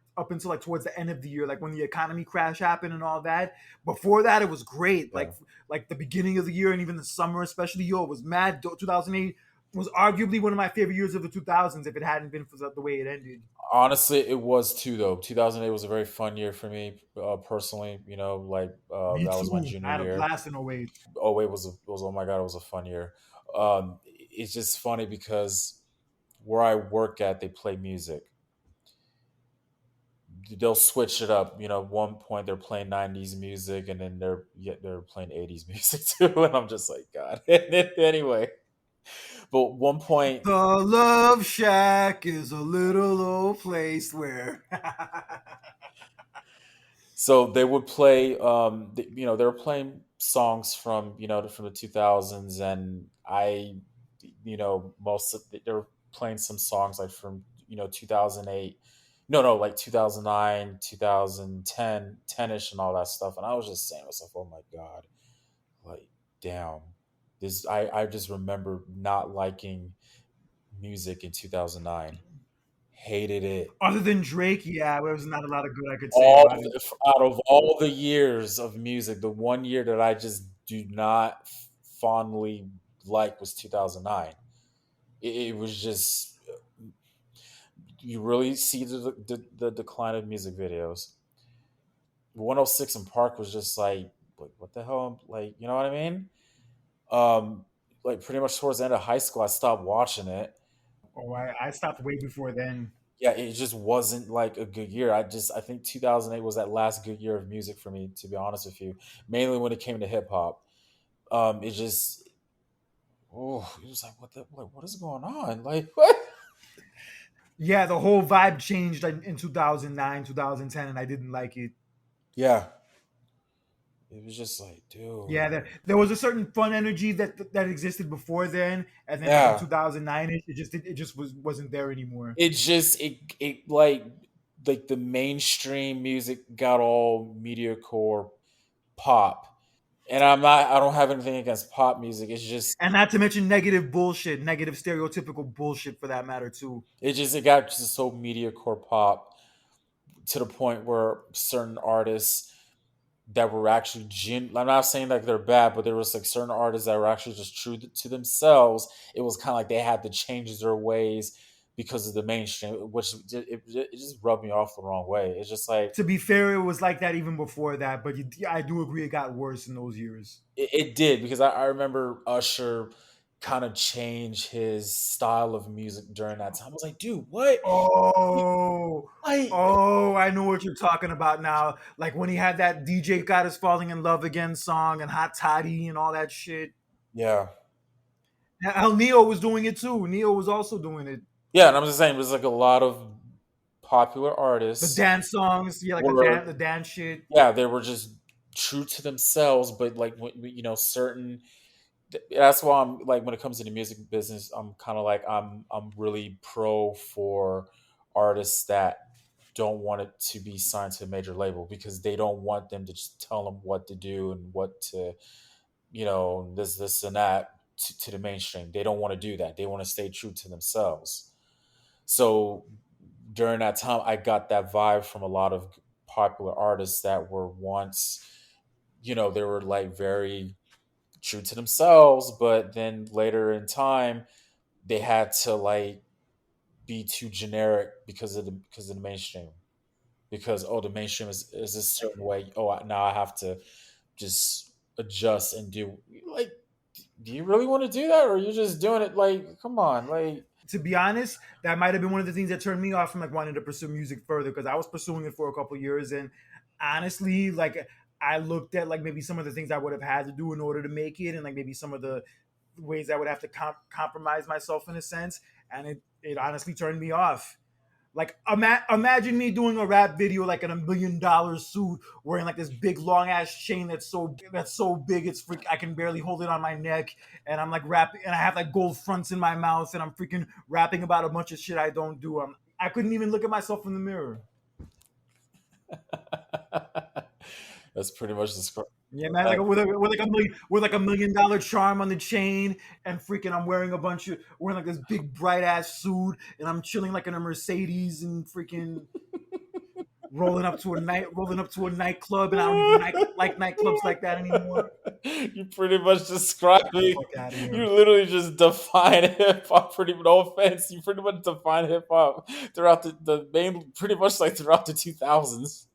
towards the end of the year, like when the economy crash happened and all that. Before that, it was great. Yeah. Like the beginning of the year and even the summer, especially, yo, it was mad. 2008 was arguably one of my favorite years of the 2000s if it hadn't been for the way it ended. Honestly, it was too though. 2008 was a very fun year for me personally. You know, like Me that was my too. I junior had a year. blast in '08. Oh, it was oh my god, it was a fun year. It's just funny because where I work at, they play music. They'll switch it up. You know, one point they're playing 90s music, and then they're playing 80s music too. And I'm just like, God. Anyway, but one point, The Love Shack is a little old place where. so they would play. You know, they were playing songs from from the 2000s, and most of they were playing some songs like from 2008. No, like 2009, 2010, 10ish, and all that stuff. And I was just saying to myself, oh my God, like, damn. I just remember not liking music in 2009. Hated it. Other than Drake, yeah, there was not a lot of good I could say about it. Out of all the years of music, the one year that I just do not fondly like was 2009. It was just you really see the decline of music videos. 106 in Park was just like what the hell? Like, you know what I mean? Um, like pretty much towards the end of high school, I stopped watching it. Oh, I stopped way before then. Yeah, it just wasn't like a good year. I think 2008 was that last good year of music for me, to be honest with you. Mainly when it came to hip hop. It just it was like what is going on? Like what? Yeah, the whole vibe changed in 2009, 2010, and I didn't like it. Yeah, it was just like, Yeah, dude. there was a certain fun energy that existed before then, and then like in Yeah, 2009, it just wasn't there anymore. it just it like the mainstream music got all mediocre pop. And I don't have anything against pop music. And not to mention negative bullshit, negative stereotypical bullshit for that matter too. It got just so mediocre pop to the point where certain artists that were actually I'm not saying that they're bad, but there was like certain artists that were actually just true to themselves. It was kind of like they had to change their ways because of the mainstream, which it just rubbed me off the wrong way. It's just like To be fair, it was like that even before that, but I do agree it got worse in those years. it did because I remember Usher kind of changed his style of music during that time. I was like, dude, what? Oh, I oh, I know what you're talking about now. Like when he had that DJ got us falling in love again song and Hot Toddy and all that shit. Yeah, Hell, Neo was doing it too. Neo was also doing it. yeah, and I'm just saying, it was like a lot of popular The artists dance songs, yeah, like the were, dance shit. yeah, they were just true to themselves, but like certain. That's why I'm like when it comes to the music business, I'm kind of like I'm really pro for artists that don't want it to be signed to a major label because they don't want them to just tell them what to do and what to this and that to the mainstream. They don't want to do that. They want to stay true to themselves. So during that time, I got that vibe from a lot of popular artists that were once, they were like very true to themselves, but then later in time, they had to like be too generic because of the mainstream. Because the mainstream is a certain way. Now I have to just adjust and do like. Do you really want to do that, or are you just doing it like? Come on, like. To be honest, that might have been one of the things that turned me off from like wanting to pursue music further, because I was pursuing it for a couple years, and honestly, like I looked at like maybe some of the things I would have had to do in order to make it, and like maybe some of the ways I would have to compromise myself in a sense, and it honestly turned me off. Like imagine me doing a rap video like in $1 million suit, wearing like this big long ass chain that's so big it's freak I can barely hold it on my neck, and I'm like rapping, and I have like gold fronts in my mouth, and I'm freaking rapping about a bunch of shit I don't do. I couldn't even look at myself in the mirror. That's pretty much the. Yeah, man, like with like $1 million charm on the chain, and freaking I'm wearing like this big bright ass suit, and I'm chilling like in a Mercedes, and freaking rolling up to a nightclub, and I don't even like nightclubs like that anymore. You pretty much Get the describing. fuck out of You here. literally just define hip hop. Pretty no offense. You pretty much define hip hop throughout the main, pretty much like throughout the 2000s.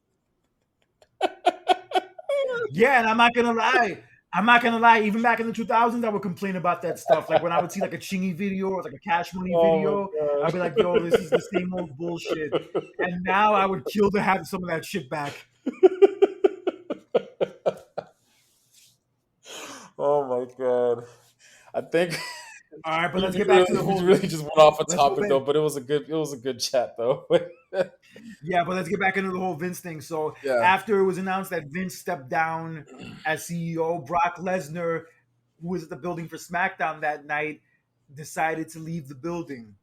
Yeah, and I'm not gonna lie. I'm not gonna lie. Even back in the 2000s, I would complain about that stuff. Like when I would see like a Chingy video or like a Cash Money Oh video, my I'd be like, "Yo, this is the same old bullshit." And now I would kill to have some of that shit back. god. Oh my god. I think All right, but we let's get back to the we whole. really just went off a Let's go topic back. though, but it was a good chat though. Yeah, but let's get back into the whole Vince thing. So Yeah. after it was announced that Vince stepped down as CEO, Brock Lesnar, who was at the building for SmackDown that night, decided to leave the building.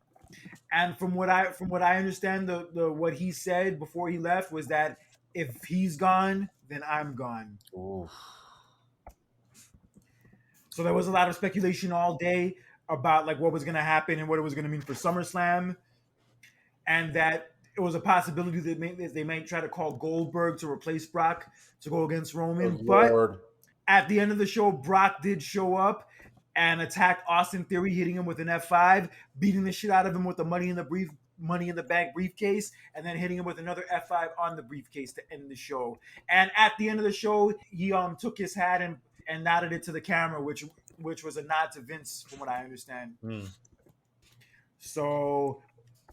And from what I understand, the what he said before he left was that if he's gone, then I'm gone. Oof. So there was a lot of speculation all day about like what was going to happen and what it was going to mean for SummerSlam, and that it was a possibility that they might try to call Goldberg to replace Brock to go against Good Roman. But lord. at the end of the show, Brock did show up and attacked Austin Theory, hitting him with an F5, beating the shit out of him with the Money in the Bank briefcase, and then hitting him with another F5 on the briefcase to end the show. And at the end of the show, he took his hat and nodded it to the camera, which was a nod to Vince, from what I understand. Hmm. So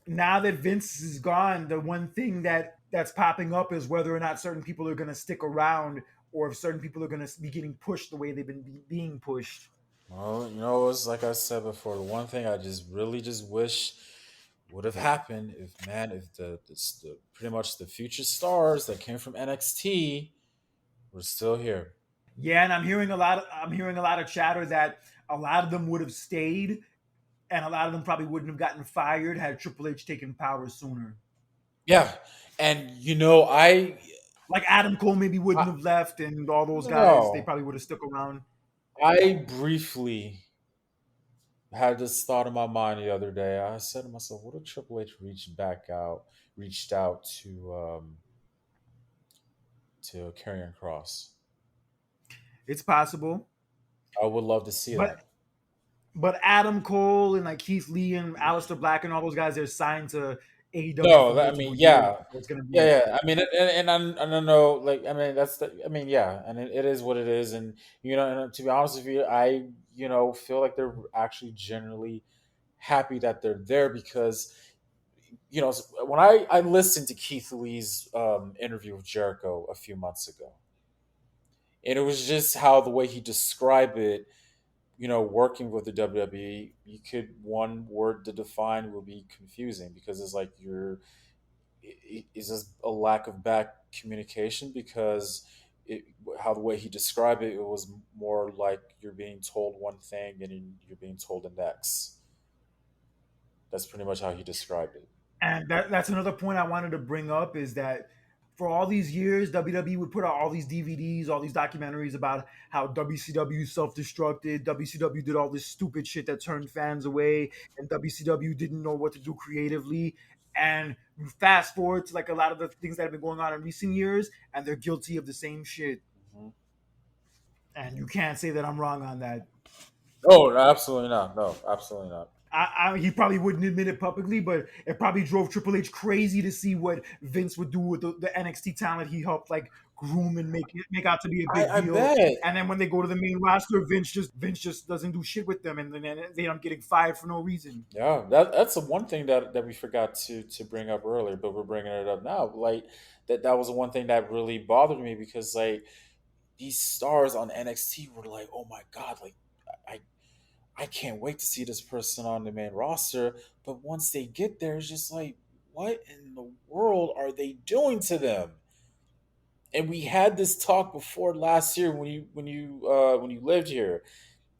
now that Vince is gone, the one thing that's popping up is whether or not certain people are going to stick around, or if certain people are going to be getting pushed the way they've been being pushed. Well, it's like I said before. The one thing I just really just wish would have happened if the pretty much the future stars that came from NXT were still here. Yeah, and I'm hearing a lot of chatter that a lot of them would have stayed, and a lot of them probably wouldn't have gotten fired had Triple H taken power sooner. Yeah, and Like Adam Cole maybe wouldn't I have left, and all those guys, they no, probably would have stuck around. I briefly had this thought in my mind the other day. I said to myself, "What if Triple H reached out to Karrion Cross? It's possible, I would love to see but that." Adam Cole and like Keith Lee and Aleister Black and all those guys, they're signed to AEW for No, I multiple mean, years. yeah, So it's gonna be yeah. I mean, and I don't know, like, I mean, I mean, yeah, and it is what it is, and and to be honest with you, I feel like they're actually generally happy that they're there because when I listened to Keith Lee's interview with Jericho a few months ago, and it was just how the way he described it, working with the WWE, you could one word to define would be confusing because it's like is this a lack of back communication because how the way he described it, it was more like you're being told one thing and you're being told the next. That's pretty much how he described it. And that's another point I wanted to bring up, is that for all these years, WWE would put out all these DVDs, all these documentaries about how WCW self-destructed, WCW did all this stupid shit that turned fans away, and WCW didn't know what to do creatively. And you fast forward to like a lot of the things that have been going on in recent years, and they're guilty of the same shit. Mhm. And you can't say that I'm wrong on that. Oh, no, absolutely not. No, absolutely not. He probably wouldn't admit it publicly, but it probably drove Triple H crazy to see what Vince would do with the NXT talent he helped like groom and make out to be a big I deal. bet. And then when they go to the main roster, Vince just doesn't do shit with them, and then they end up getting fired for no reason. Yeah, that's the one thing that we forgot to bring up earlier, but we're bringing it up now. Like that was the one thing that really bothered me because like these stars on NXT were like, oh my god, like I I can't wait to see this person on the main roster. But once they get there, it's just like, what in the world are they doing to them? And we had this talk before last year when you lived here.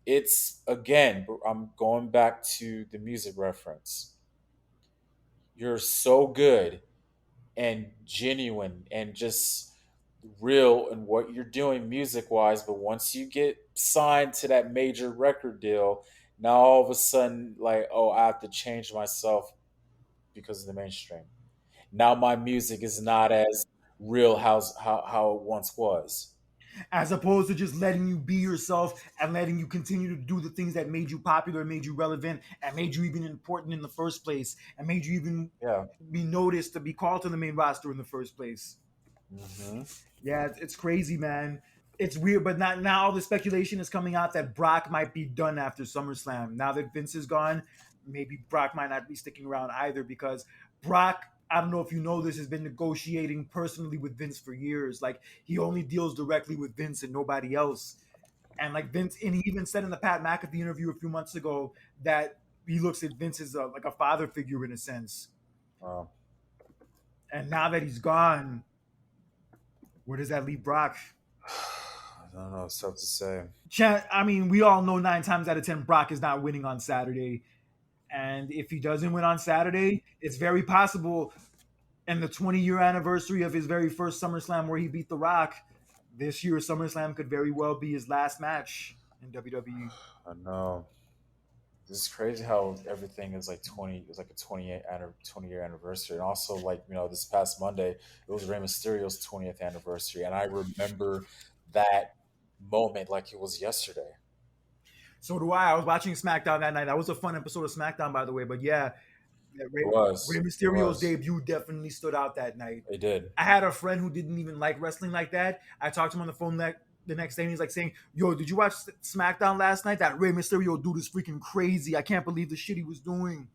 It's again, I'm going back to the music reference. You're so good and genuine and just real in what you're doing music wise, but once you get signed to that major record deal, now all of a sudden, like, oh, I have to change myself because of the mainstream. Now my music is not as real how it once was. As opposed to just letting you be yourself and letting you continue to do the things that made you popular, made you relevant, and made you even important in the first place, and made you even Yeah. be noticed to be called to the main roster in the first place. Hmm. Yeah, it's crazy, man. It's weird, but not now. All the speculation is coming out that Brock might be done after SummerSlam. Now that Vince is gone, maybe Brock might not be sticking around either because Brock. I don't know if you know this, has been negotiating personally with Vince for years. Like he only deals directly with Vince and nobody else. And like Vince, and he even said in the Pat McAfee interview a few months ago that he looks at Vince as like a father figure in a sense. Um, And now that he's gone, where does that leave Brock? I don't know. It's tough to say. I mean, we all know 9 times out of 10 Brock is not winning on Saturday. And if he doesn't win on Saturday, it's very possible in the 20-year anniversary of his very first SummerSlam where he beat The Rock, this year's SummerSlam could very well be his last match in WWE. I know. This is crazy how everything is like 20. It's like a 20-year anniversary, and also like this past Monday it was Rey Mysterio's 20th anniversary, and I remember that moment like it was yesterday. So do I. I was watching SmackDown that night. That was a fun episode of SmackDown, by the way. But yeah, It Rey was. It Mysterio's was. debut definitely stood out that night. It did. I had a friend who didn't even like wrestling like that. I talked to him on the phone the next day, and he's like saying, "Yo, did you watch SmackDown last night? That Rey Mysterio dude is freaking crazy. I can't believe the shit he was doing."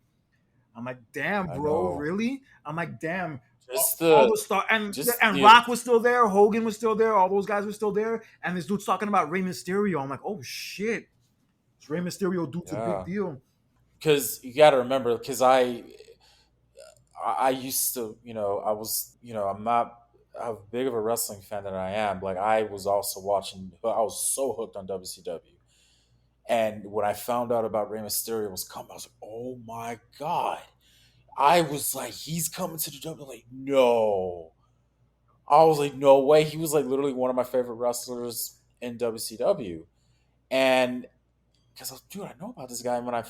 I'm like, "Damn, I bro, know. really?" I'm like, "Damn." Just All the the star just and the Rock was still there, Hogan was still there, all those guys were still there, and this dude's talking about Rey Mysterio. I'm like, "Oh shit, this Rey Mysterio dude's a big yeah. deal." Because you got to remember, because I used to, I was, I'm not how big of a wrestling fan that I am. Like I was also watching. I was so hooked on WCW, and when I found out about Rey Mysterio was coming, I was like, oh my god! I was like, he's coming to the W. Like, no. I was like, no way. He was like literally one of my favorite wrestlers in WCW, and because I was, dude, I know about this guy. And when I,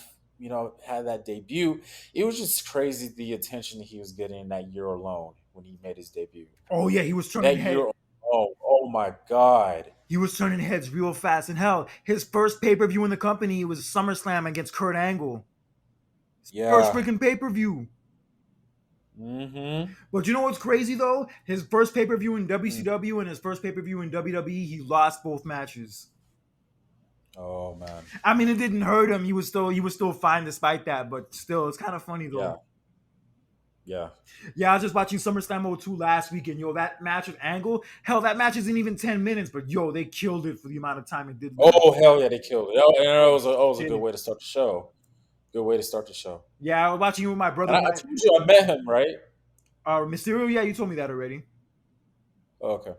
had that debut, it was just crazy the attention that he was getting that year alone when he made his debut. Oh yeah, he was turning That head. year, oh my god, He was turning heads real fast. And hell, his first pay per view in the company was SummerSlam against Kurt Angle. First yeah, freaking pay per view. mm-hmm. But you know what's crazy though? His first pay per view in WCW and his first pay per view in WWE, he lost both matches. Oh man, I mean, it didn't hurt him. He was still fine despite that. But still, it's kind of funny yeah, though. yeah. Yeah, I was just watching SummerSlam '02 last week, and yo, that match with Angle, hell, that match isn't even 10 minutes, but yo, they killed it for the amount of time it did last. Oh hell yeah, they killed it. Oh, and it was a Did good it. way to start the show. Good way to start the show. Yeah, I was watching it with my And brother. I told you I met him, right? Mysterio, yeah, you told me that already. Oh, okay.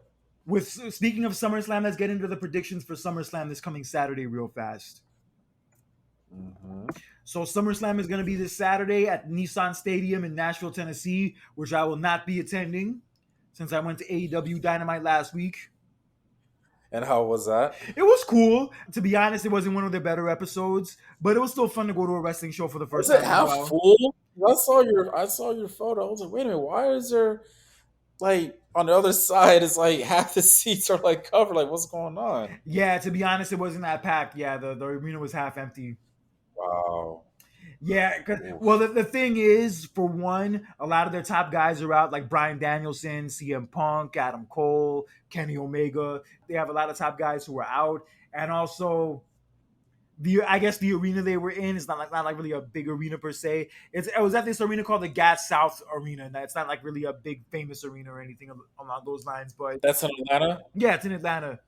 With speaking of SummerSlam, let's get into the predictions for SummerSlam this coming Saturday real fast. Mm-hmm. So SummerSlam is going to be this Saturday at Nissan Stadium in Nashville, Tennessee, which I will not be attending since I went to AEW Dynamite last week. And how was that? It was cool. To be honest, it wasn't one of their better episodes, but it was still fun to go to a wrestling show for the first Was it time in a half while. full? I saw your photo. I was like, wait a minute, why is there like on the other side is like half the seats are like covered? Like, what's going on? Yeah, to be honest, it wasn't that packed. Yeah, the arena was half empty. Wow. Yeah, well, Oof. the thing is, for one, a lot of their top guys are out, like Brian Danielson, CM Punk, Adam Cole, Kenny Omega. They have a lot of top guys who are out, and also the I guess the arena they were in is not like really a big arena per se. It was at this arena called the Gas South Arena, and it's not like really a big famous arena or anything along those lines. But That's in Atlanta? yeah, it's in Atlanta.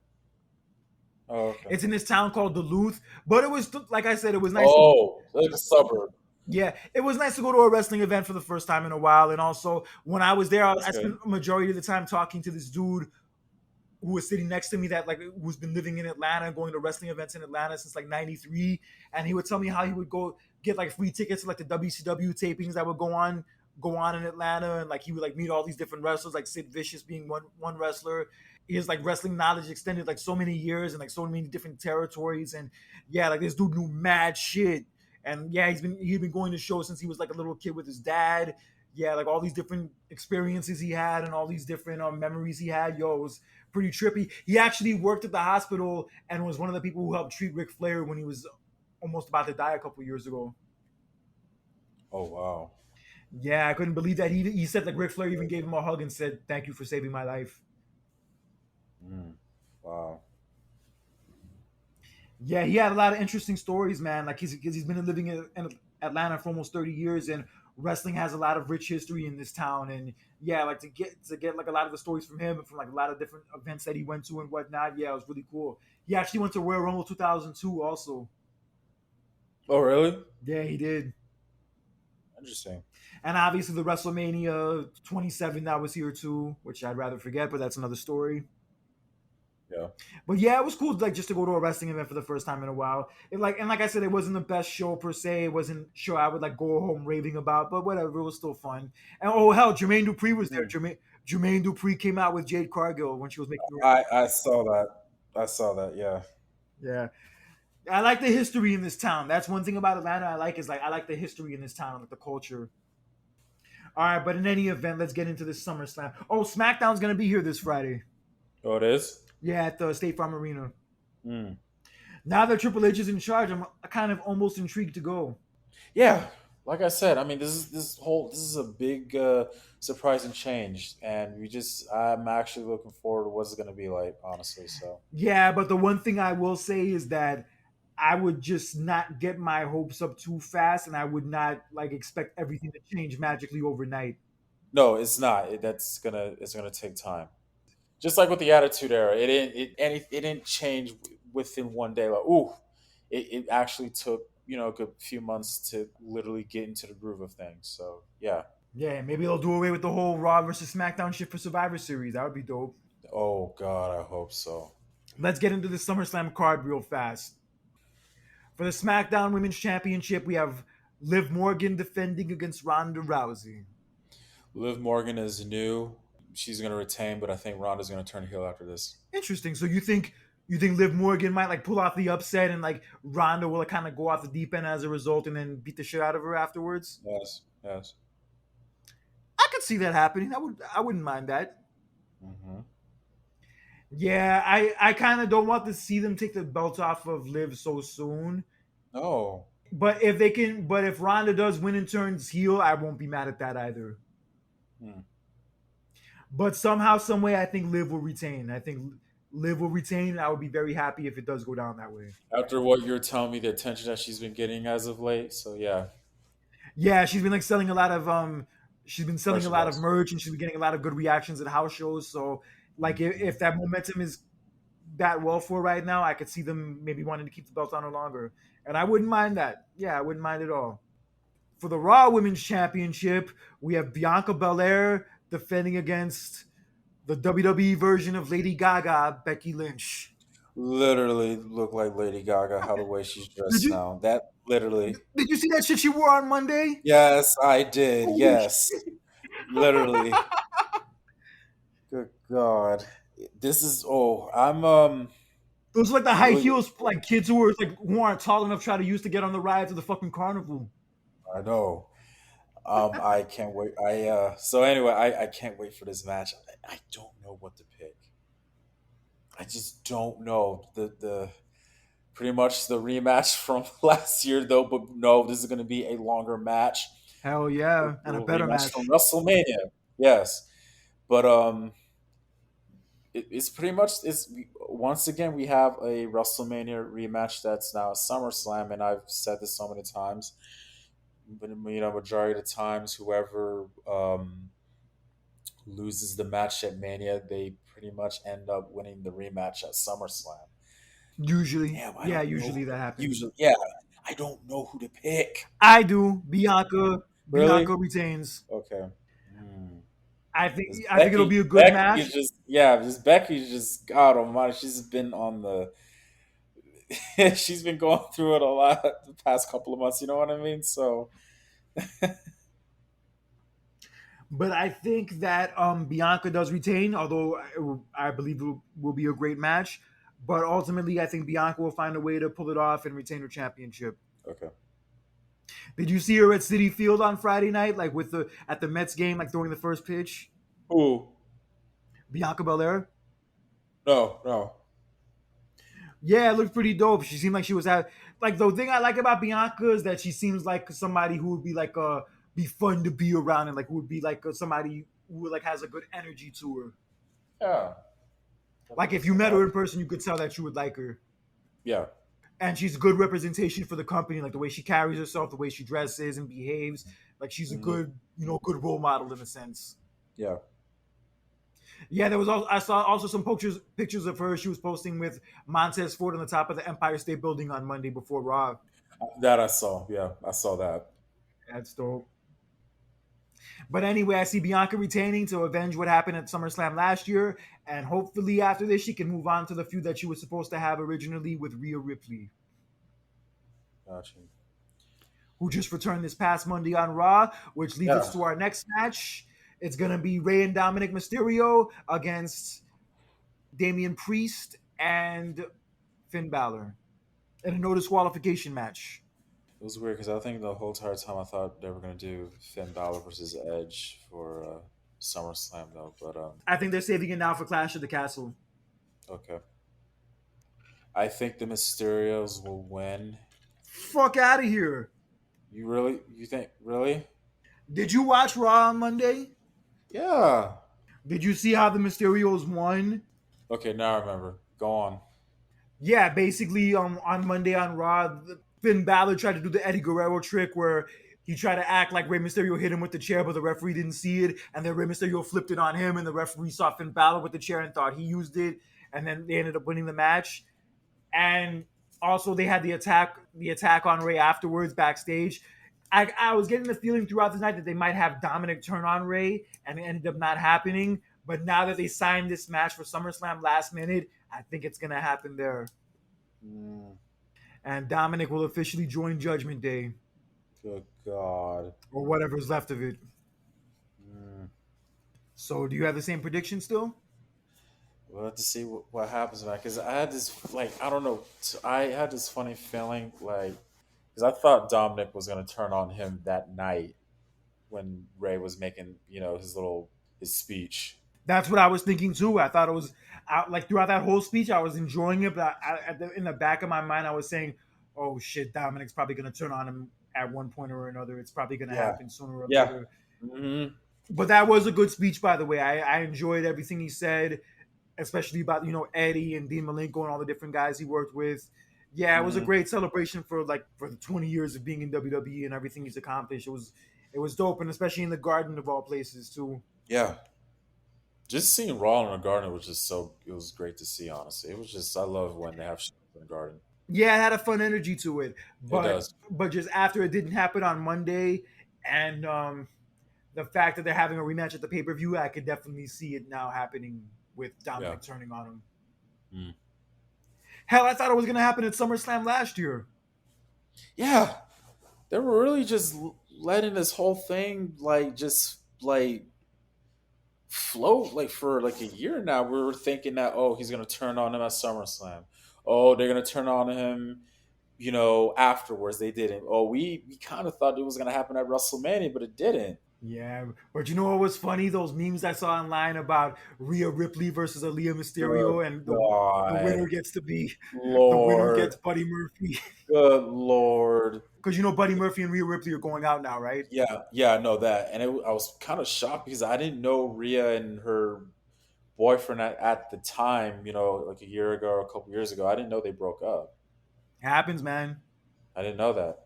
Oh, okay. It's in this town called Duluth. But it was like I said, it was nice. Oh, like a suburb. Yeah, it was nice to go to a wrestling event for the first time in a while. And also, when I was there, That's I good. spent a majority of the time talking to this dude who was sitting next to me that like who's been living in Atlanta, going to wrestling events in Atlanta since like '93, and he would tell me how he would go get like free tickets to like the WCW tapings that would go on in Atlanta, and like he would like meet all these different wrestlers, like Sid Vicious being one wrestler. His like wrestling knowledge extended like so many years and like so many different territories, and yeah, like this dude knew mad shit. And yeah, he'd been going to shows since he was like a little kid with his dad. Yeah, like all these different experiences he had and all these different memories he had. Yo, it was pretty trippy. He actually worked at the hospital and was one of the people who helped treat Ric Flair when he was almost about to die a couple years ago. Oh wow. Yeah, I couldn't believe that he said like Ric Flair even gave him a hug and said thank you for saving my life. Mm. Wow. Yeah, he had a lot of interesting stories, man. Like he's been living in Atlanta for almost 30 years, and wrestling has a lot of rich history in this town. And yeah, like to get like a lot of the stories from him and from like a lot of different events that he went to and whatnot. Yeah, it was really cool. He actually went to Royal Rumble 2002 also. Oh really? Yeah, he did. Interesting. And obviously the WrestleMania 27 that was here too, which I'd rather forget, but that's another story. Yeah. But yeah, it was cool like just to go to a wrestling event for the first time in a while. Like I said, it wasn't the best show per se. It wasn't sure I would like go home raving about, but whatever, it was still fun. And oh hell, Jermaine Dupri was there. Hmm. Jermaine Dupri came out with Jade Cargill when she was making her. I saw that. I saw that. Yeah. Yeah. I like the history in this town. That's one thing about Atlanta I like is like I like the history in this town, like the culture. All right, but in any event, let's get into this SummerSlam. Oh, SmackDown's gonna be here this Friday. Oh, it is. Yeah, at the State Farm Arena. Mm. Now that Triple H is in charge, I'm kind of almost intrigued to go. Yeah. Like I said, I mean, this is a big surprising change, and I'm actually looking forward to what's it going to be like, honestly. So Yeah, but the one thing I will say is that I would just not get my hopes up too fast, and I would not like expect everything to change magically overnight. no, it's not. It's gonna take time. Just like with the Attitude Era, it didn't change within one day. Like, ooh, it actually took a good few months to literally get into the groove of things. So yeah. Yeah, maybe they'll do away with the whole Raw versus SmackDown shit for Survivor Series. That would be dope. Oh God, I hope so. Let's get into the SummerSlam card real fast. For the SmackDown Women's Championship, we have Liv Morgan defending against Ronda Rousey. Liv Morgan is new. She's gonna retain, but I think Ronda's gonna turn heel after this. Interesting. So you think Liv Morgan might like pull off the upset and like Ronda will like, kind of go off the deep end as a result and then beat the shit out of her afterwards? Yes, yes. I could see that happening. I wouldn't mind that. Hmm. Yeah, I kind of don't want to see them take the belt off of Liv so soon. No. But if Ronda does win and turns heel, I won't be mad at that either. Hmm. But somehow, some way, I think Liv will retain. I think Liv will retain. And I would be very happy if it does go down that way. After what you're telling me, the attention that she's been getting as of late, so yeah, Yeah, she's been like selling a lot of she's been selling a lot of merchandise. merch and she's been getting a lot of good reactions at house shows. So like if that momentum is that well for right now, I could see them maybe wanting to keep the belt on her longer. And I wouldn't mind that. Yeah, I wouldn't mind at all. For the Raw Women's Championship, we have Bianca Belair defending against the WWE version of Lady Gaga, Becky Lynch. Literally look like Lady Gaga, how the way she's Did dressed you now. That literally. did you see that shit she wore on Monday? Yes, I did. Holy Yes, shit. literally. Good God, this is. Oh, Those are like the I'm high really looking heels forward. like kids who aren't tall enough try to use to get on the ride to the fucking carnival. I know. I can't wait. So anyway, I can't wait for this match. I don't know what to pick. I just don't know the pretty much the rematch from last year though. But no, this is going to be a longer match. Hell The yeah, and a better rematch from match. WrestleMania. Yes, but it's pretty much it's once again we have a WrestleMania rematch that's now a SummerSlam, and I've said this so many times. But majority of the times, whoever loses the match at Mania, they pretty much end up winning the rematch at SummerSlam. Usually, Damn, I yeah, don't know. usually that happens. Usually, yeah, I don't know who to pick. I do. Bianca. Really? Bianca retains. Okay. Hmm. I think. Because I think it'll be a good Becky match. is just yeah, just Becky's just God Almighty. She's been on the, she's been going through it a lot the past couple of months. You know what I mean? So But I think that Bianca does retain, although I believe it will be a great match. But ultimately, I think Bianca will find a way to pull it off and retain her championship. okay. Did you see her at City Field on Friday night, like with the at the Mets game, like throwing the first pitch? Ooh, Bianca Belair. no, no. Yeah, it looked pretty dope. She seemed like she was at like the thing I like about Bianca is that she seems like somebody who would be like be fun to be around and like who would be like somebody who like has a good energy to her. Yeah. Like if you met her in person, you could tell that you would like her. Yeah. And she's a good representation for the company, like the way she carries herself, the way she dresses and behaves. Like she's a Hmm. good role model in a sense. Yeah. Yeah, there was also I saw also some pictures of her she was posting with Montez Ford on the top of the Empire State Building on Monday before Raw. That I saw. Yeah, I saw that. That's dope. But anyway, I see Bianca retaining to avenge what happened at SummerSlam last year, and hopefully after this she can move on to the feud that she was supposed to have originally with Rhea Ripley, Gotcha. who just returned this past Monday on Raw, which leads us Yeah. to our next match. It's gonna be Rey and Dominic Mysterio against Damian Priest and Finn Balor in a no disqualification match. It was weird because I think the whole entire time I thought they were gonna do Finn Balor versus Edge for SummerSlam though. But I think they're saving it now for Clash of the Castle. okay. I think the Mysterios will win. Fuck out of here. You really? You think really? Did you watch Raw on Monday? Yeah. Did you see how the Mysterios won? Okay, now I remember. Go on. Yeah, basically on Monday on Raw, Finn Balor tried to do the Eddie Guerrero trick where he tried to act like Rey Mysterio hit him with the chair, but the referee didn't see it, and then Rey Mysterio flipped it on him, and the referee saw Finn Balor with the chair and thought he used it, and then they ended up winning the match. And also they had the attack on Rey afterwards backstage. I was getting the feeling throughout the night that they might have Dominic turn on Rey, and it ended up not happening. But now that they signed this match for SummerSlam last minute, I think it's gonna happen there. Mm, And Dominic will officially join Judgment Day, good God. or whatever's left of it. Mm. So, do you have the same prediction still? We'll have to see what happens, man. Because I had this, like, I don't know. I had this funny feeling, like, because I thought Dominic was going to turn on him that night when Ray was making, his speech. That's what I was thinking too. I thought it was like throughout that whole speech, I was enjoying it, but in the back of my mind, I was saying, "Oh shit, Dominic's probably going to turn on him at one point or another. It's probably going to Yeah. happen sooner or Yeah. later." Hmm. But that was a good speech, by the way. I enjoyed everything he said, especially about Eddie and Dean Malenko and all the different guys he worked with. Yeah, it was a Hmm. great celebration for the 20 years of being in WWE and everything he's accomplished. It was dope, and especially in the Garden of all places too. Yeah. Just seeing Raw in the Garden was just it was great to see, honestly. It was just, I love when they have shows in the Garden. Yeah, it had a fun energy to it, It but does. just after it didn't happen on Monday, and the fact that they're having a rematch at the pay per view, I could definitely see it now happening with Yeah. Dominic turning on him. Mm. Hell, I thought it was gonna happen at SummerSlam last year. Yeah. They were really just letting this whole thing, like, just, like, float like for like a year now. We were thinking that he's gonna turn on him at SummerSlam. Oh, they're gonna turn on him afterwards they didn't. Oh, we kind of thought it was gonna happen at WrestleMania, but it didn't. Yeah, but you know what was funny? Those memes I saw online about Rhea Ripley versus Aaliyah Good Mysterio, and the God, winner gets to be the winner gets Lord, Buddy Murphy, good Lord. because Buddy Murphy and Rhea Ripley are going out now, right? Yeah, I know that, and I was kind of shocked because I didn't know Rhea and her boyfriend at the time, like a year ago or a couple years ago. I didn't know they broke up. Happens, man. I didn't know that,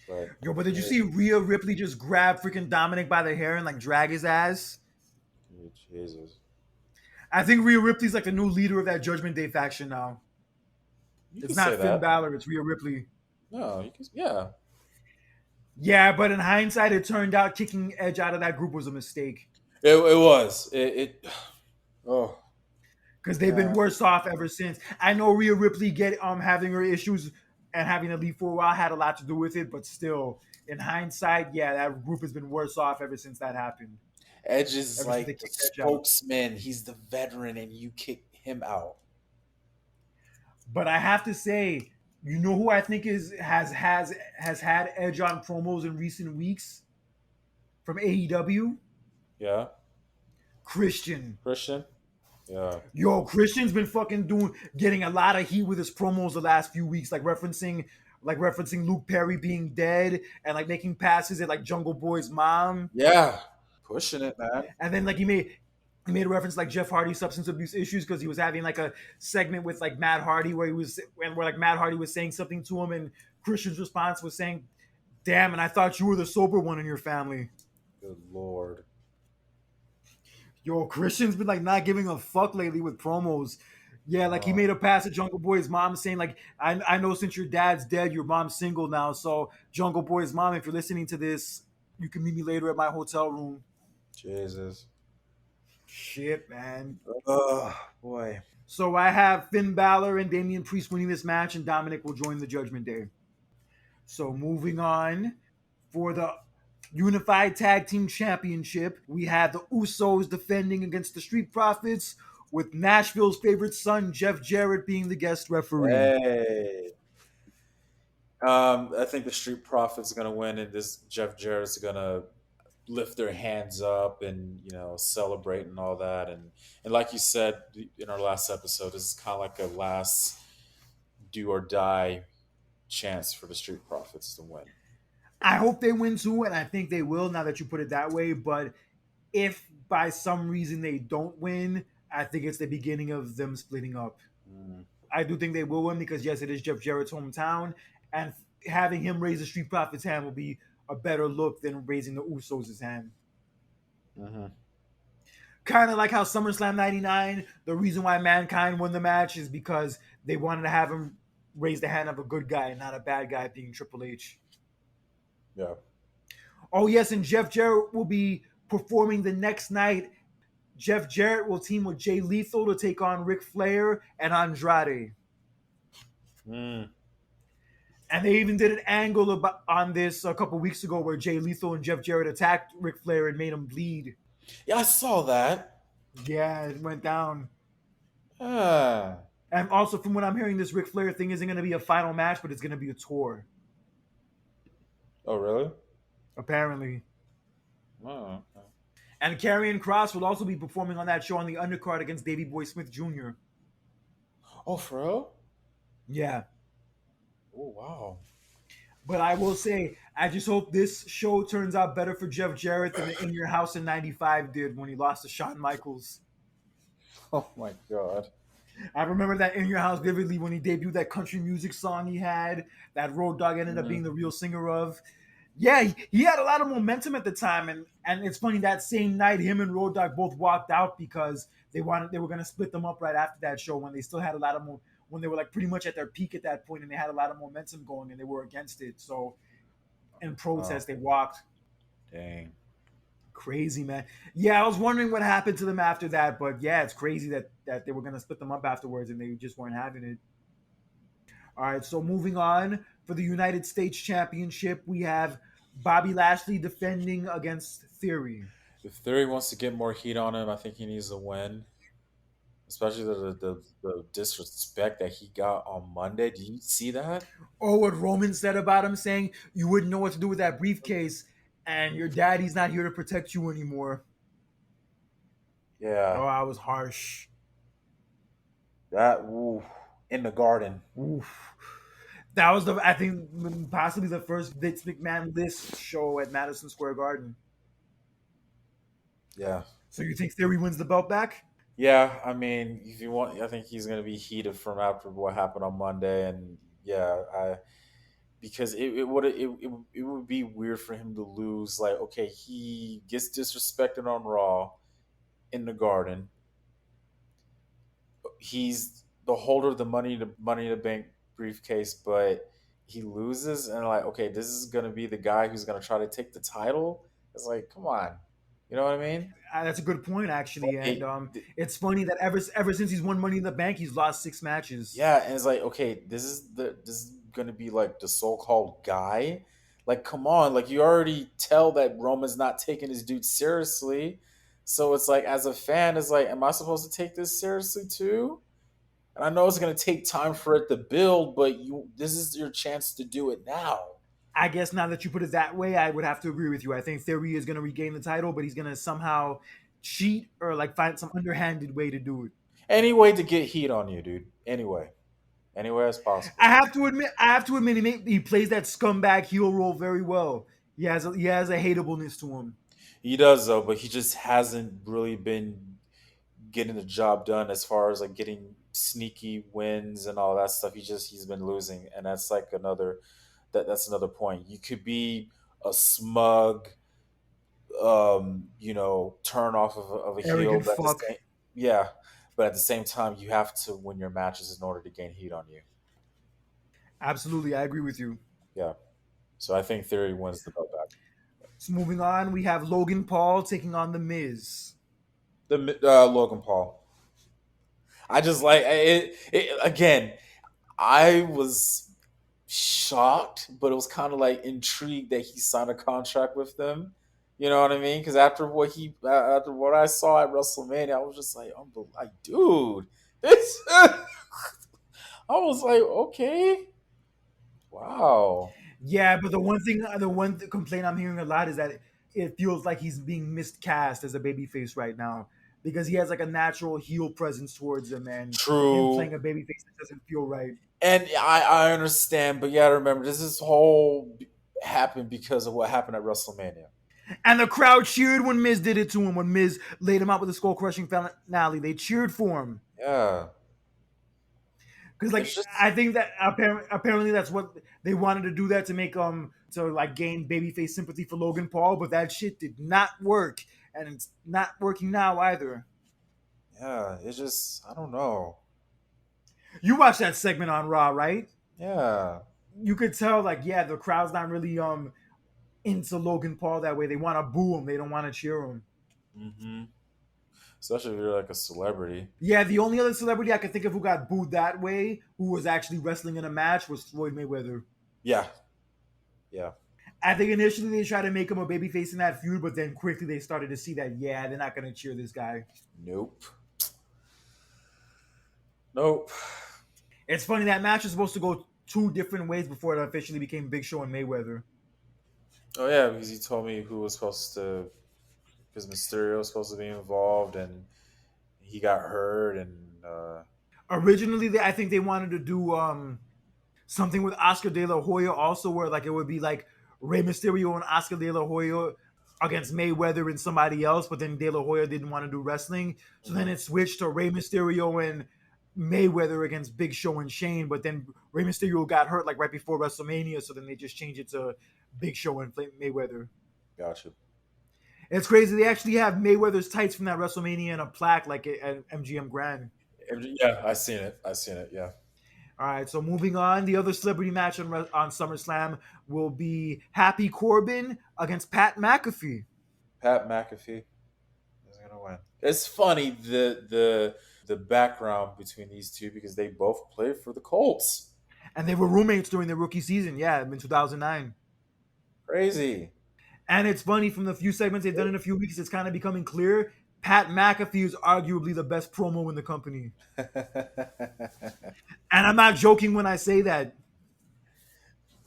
but Yo, but did you yeah, see Rhea Ripley just grab freaking Dominic by the hair and like drag his ass? Jesus, I think Rhea Ripley's like the new leader of that Judgment Day faction now. you It's could say not Finn that. Balor, it's Rhea Ripley. No, yeah, Yeah, but in hindsight, it turned out kicking Edge out of that group was a mistake it was oh because they've been man, worse off ever since. I know Rhea Ripley get having her issues and having to leave for a while had a lot to do with it, but still, in hindsight, yeah, that group has been worse off ever since that happened. Edge is Ever since they like the kicked Edge out. spokesman. He's the veteran, and you kick him out. But I have to say, you know who I think has had Edge on promos in recent weeks from AEW? Yeah, Christian. Christian. Yeah, Yo, Christian's been fucking getting a lot of heat with his promos the last few weeks, like referencing Luke Perry being dead and like making passes at like Jungle Boy's mom. yeah, pushing it, man. And then like he made a reference like Jeff Hardy's substance abuse issues because he was having like a segment with like Matt Hardy where like Matt Hardy was saying something to him and Christian's response was saying, "Damn, and I thought you were the sober one in your family." Good Lord. Yo, Christian's been like not giving a fuck lately with promos. Yeah, like he Uh, made a pass at Jungle Boy's mom saying like, I know since your dad's dead, your mom's single now. So Jungle Boy's mom, if you're listening to this, you can meet me later at my hotel room. Jesus. Shit, man. Oh boy. So I have Finn Balor and Damian Priest winning this match, and Dominic will join the Judgment Day. So moving on for the Unified Tag Team Championship, we have the Usos defending against the Street Profits, with Nashville's favorite son, Jeff Jarrett, being the guest referee. Hey. I think the Street Profits are gonna win, and this Jeff Jarrett's gonna lift their hands up and celebrate and all that, and like you said in our last episode, this is kind of like a last do or die chance for the Street Profits to win. I hope they win too, and I think they will now that you put it that way. But if by some reason they don't win, I think it's the beginning of them splitting up. Mm, I do think they will win because yes, it is Jeff Jarrett's hometown, and having him raise the Street Profits hand will be a better look than raising the Usos' hand. mhm. Kind of like how SummerSlam '99, the reason why Mankind won the match is because they wanted to have him raise the hand of a good guy, not a bad guy, being Triple H. Yeah. Oh yes, and Jeff Jarrett will be performing the next night. Jeff Jarrett will team with Jay Lethal to take on Ric Flair and Andrade. Mm. And they even did an angle on this a couple weeks ago where Jay Lethal and Jeff Jarrett attacked Ric Flair and made him bleed. Yeah, I saw that. Yeah, it went down. Ah. And also, from what I'm hearing, this Ric Flair thing isn't going to be a final match, but it's going to be a tour, Oh, really? apparently. Oh, okay. And Karrion Kross will also be performing on that show on the undercard against Davey Boy Smith Jr. Oh, for real? Yeah. Oh, wow. But I will say, I just hope this show turns out better for Jeff Jarrett than the In Your House in '95 did when he lost to Shawn Michaels. Oh my God. I remember that In Your House vividly when he debuted that country music song he had that Road Dogg ended up being the real singer of. Yeah, he had a lot of momentum at the time, and it's funny that same night him and Road Dogg both walked out because they were going to split them up right after that show when they still had a lot of when they were like pretty much at their peak at that point and they had a lot of momentum going and they were against it. So in protest they walked. Dang. Crazy, man. Yeah, I was wondering what happened to them after that, but yeah, it's crazy that they were going to split them up afterwards and they just weren't having it. All right, so moving on for the United States Championship, we have Bobby Lashley defending against Theory. If Theory wants to get more heat on him, I think he needs to win. especially the disrespect that he got on Monday. Did you see that? Or what Roman said about him, saying you wouldn't know what to do with that briefcase, and your daddy's not here to protect you anymore. Oh, Yeah, I was harsh. that ooh, in the garden. Oof. That was I think possibly the first Vince McMahon list show at Madison Square Garden. Yeah, So you think Theory wins the belt back? yeah. I mean, if you want, I think he's gonna be heated from after what happened on Monday, and yeah, I because it would be weird for him to lose. Like, okay, he gets disrespected on Raw in the Garden. He's the holder of the Money to Bank briefcase, but he loses, and like, okay, this is gonna be the guy who's gonna try to take the title. It's like, come on, you know what I mean? That's a good point, actually. And Like, it's funny that ever since he's won Money in the Bank, he's lost 6 matches. yeah, and it's like, okay, this is gonna be like the so called guy. Like, come on, like you already tell that Roman's not taking his dude seriously. So it's like, as a fan, it's like, am I supposed to take this seriously too? And I know it's gonna take time for it to build, but you this is your chance to do it now. I guess now that you put it that way, I would have to agree with you. I think Theory is going to regain the title, but he's going to somehow cheat or like find some underhanded way to do it. Any way to get heat on you, dude. Anyway. Any way as possible. He plays that scumbag heel role very well. He has a hateableness to him. He does though, but he just hasn't really been getting the job done as far as like getting sneaky wins and all that stuff. He's been losing, and that's like that's another point. You could be a smug, turn off of a heel, Arrogant but at the fuck. same, yeah, but at the same time, you have to win your matches in order to gain heat on you. Absolutely, I agree with you. Yeah, so I think Theory wins the belt back. So moving on, we have Logan Paul taking on The Miz. The Logan Paul. I just like it again. I was shocked, but it was kind of like intrigued that he signed a contract with them. You know what I mean? Because after what I saw at WrestleMania, I was just like, dude, this. I was like, okay, wow, Yeah, but the one complaint I'm hearing a lot is that it feels like he's being miscast as a babyface right now because he has like a natural heel presence towards him, and him playing true. a babyface doesn't feel right. And I understand, but you gotta remember, this whole happened because of what happened at WrestleMania. And the crowd cheered when Miz did it to him. When Miz laid him out with a skull crushing finale, they cheered for him Yeah, because, it's like, just I think that apparently that's what they wanted to do, that to make to like gain babyface sympathy for Logan Paul, but that shit did not work, and it's not working now either. yeah, it's just I don't know. You watched that segment on Raw, right? Yeah. You could tell, like, yeah, the crowd's not really into Logan Paul that way. They want to boo him. They don't want to cheer him. Hmm. Especially if you're like a celebrity. Yeah, the only other celebrity I could think of who got booed that way, who was actually wrestling in a match, was Floyd Mayweather. Yeah, yeah. I think initially they tried to make him a babyface in that feud, but then quickly they started to see that, yeah, they're not going to cheer this guy. Nope. Nope. It's funny, that match was supposed to go two different ways before it officially became Big Show and Mayweather. Oh yeah, because he told me who was supposed to, because Mysterio was supposed to be involved, and he got hurt, and Originally, I think they wanted to do something with Oscar De La Hoya also, where like it would be like Rey Mysterio and Oscar De La Hoya against Mayweather and somebody else, but then De La Hoya didn't want to do wrestling, so then mhm, it switched to Rey Mysterio and Mayweather against Big Show and Shane. But then Rey Mysterio got hurt like right before WrestleMania, so then they just changed it to Big Show and Mayweather. gotcha. It's crazy. They actually have Mayweather's tights from that WrestleMania and a plaque like at MGM Grand. Yeah, I seen it. I seen it. Yeah. All right, so moving on, the other celebrity match on SummerSlam will be Happy Corbin against Pat McAfee. Pat McAfee is gonna win. It's funny the background between these two because they both played for the Colts. And they were roommates during their rookie season, yeah, in 2009. Crazy. And it's funny, from the few segments they've done in a few weeks, it's kind of becoming clear Pat McAfee is arguably the best promo in the company. And I'm not joking when I say that.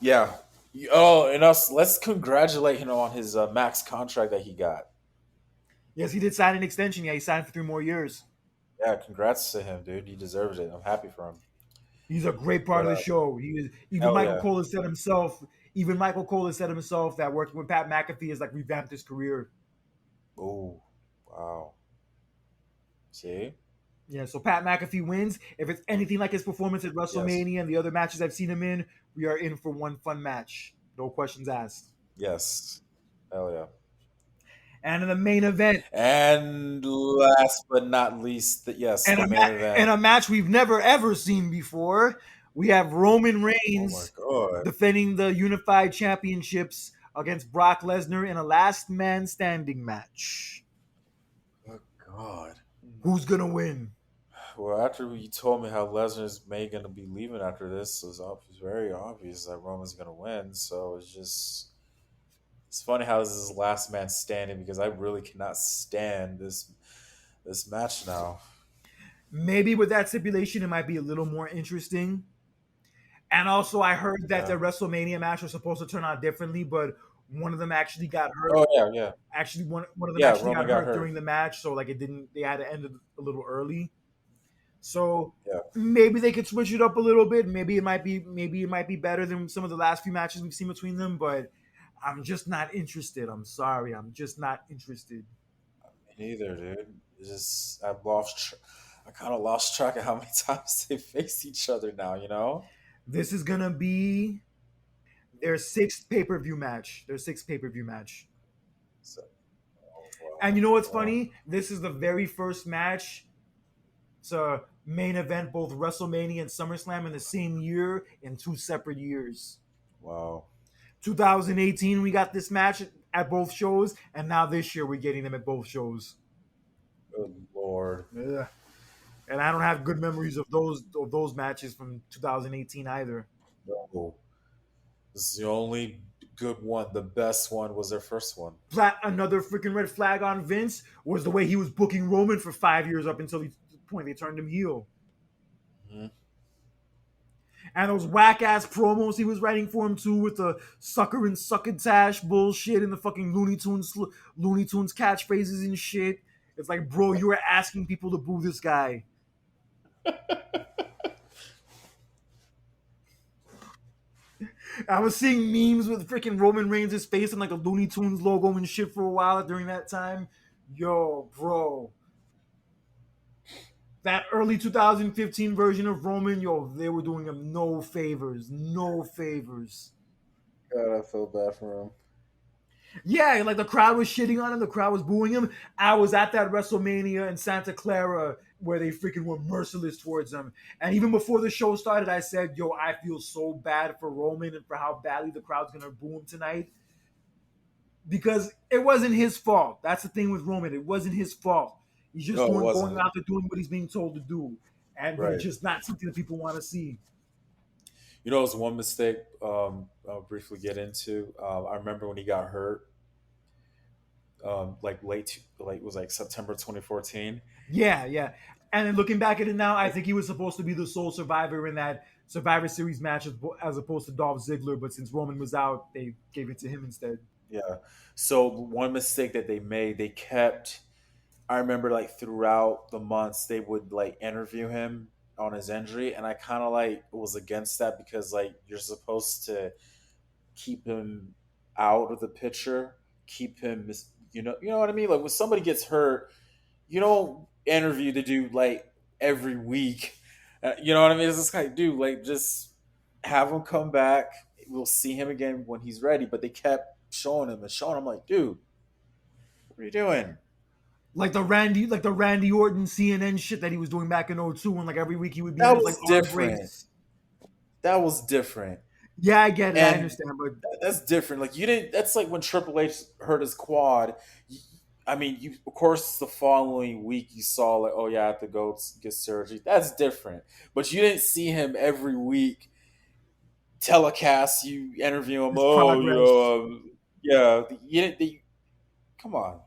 Yeah. Oh, and us. Let's congratulate him on his max contract that he got. Yes, he did sign an extension. Yeah, he signed for 3 more years. Yeah, congrats to him, dude. He deserves it. I'm happy for him. He's a great part But of the show. He is even hell Michael yeah. Cole has said himself. Even Michael Cole has said himself that working with Pat McAfee has like revamped his career. Oh, wow. See? Yeah, so Pat McAfee wins. If it's anything like his performance at Yes. WrestleMania and the other matches I've seen him in, we are in for one fun match. No questions asked. Yes. Hell yeah. And in the main event, And last but not least, yes, and the a, main and event. a match we've never ever seen before, we have Roman Oh my Reigns god. defending the Unified Championships against Brock Lesnar in a last man standing match. Oh god. Who's gonna win? Well, after you told me how Lesnar's may gonna be leaving after this, it's very obvious that Roman's gonna win. So it's funny how this is last man standing because I really cannot stand this match now. Maybe with that stipulation, it might be a little more interesting. And also, I heard that the Yeah. WrestleMania match was supposed to turn out differently, but one of them actually got hurt. Oh yeah, yeah, Actually, one of them yeah. actually Roman got got hurt hurt. during the match, so like it didn't. They had to end it a little early. So Yeah. maybe they could switch it up a little bit. Maybe it might be better than some of the last few matches we've seen between them. But I'm just not interested. I'm sorry. I'm just not interested. Me neither, dude. It's just I kind of lost track of how many times they face each other now. You know. This is gonna be their sixth pay per view match. Their sixth pay per view match. So, oh, wow, And you know what's wow, funny? This is the very first match to main event both WrestleMania and SummerSlam in the same year in 2 separate years. wow. 2018, we got this match at both shows, and now this year we're getting them at both shows. Good lord. Yeah. And I don't have good memories of those matches from 2018 either. No, this is the only good one. The best one was their first one. Another freaking red flag on Vince was the way he was booking Roman for 5 years up until the point they turned him heel. Mhm. And those whack ass promos he was writing for him too, with the sucker and succotash bullshit and the fucking Looney Tunes catchphrases and shit. It's like, bro, you were asking people to boo this guy. I was seeing memes with freaking Roman Reigns' face and like the Looney Tunes logo and shit for a while during that time. Yo, bro. That early 2015 version of Roman, yo, they were doing him no favors. No favors. God, I feel bad for him. Yeah, like the crowd was shitting on him, the crowd was booing him. I was at that WrestleMania in Santa Clara where they freaking were merciless towards him. And even before the show started, I said, yo, I feel so bad for Roman and for how badly the crowd's gonna boo him tonight. Because it wasn't his fault. That's the thing with Roman. It wasn't his fault. He's just No, it going wasn't. out there doing what he's being told to do. And but it's Right. just not something that people want to see. You know, it was one mistake I'll briefly get into. I remember when he got hurt, like like it was like September 2014. Yeah, yeah. And then looking back at it now, I think he was supposed to be the sole survivor in that Survivor Series match as opposed to Dolph Ziggler. But since Roman was out, they gave it to him instead. Yeah. So one mistake that they made, they kept. I remember like throughout the months they would like interview him on his injury, and I kind of like was against that because like you're supposed to keep him out of the picture, keep him, you know what I mean. Like when somebody gets hurt, you don't interview the dude like every week. You know what I mean? It's just like, dude, like just have him come back. We'll see him again when he's ready. But they kept showing him and showing him. Like, dude, what are you doing? Like the Randy Orton CNN shit that he was doing back in '02, when like every week he would be in That his like was arm different. brace. That was different. Yeah, I get it. I And understand, but that's different. Like you didn't. That's like when Triple H hurt his quad. I mean, you of course the following week you saw like, oh yeah, I have to go get surgery. That's different. But you didn't see him every week telecast. You interview him. his Oh, progress. yeah. You didn't. Come on.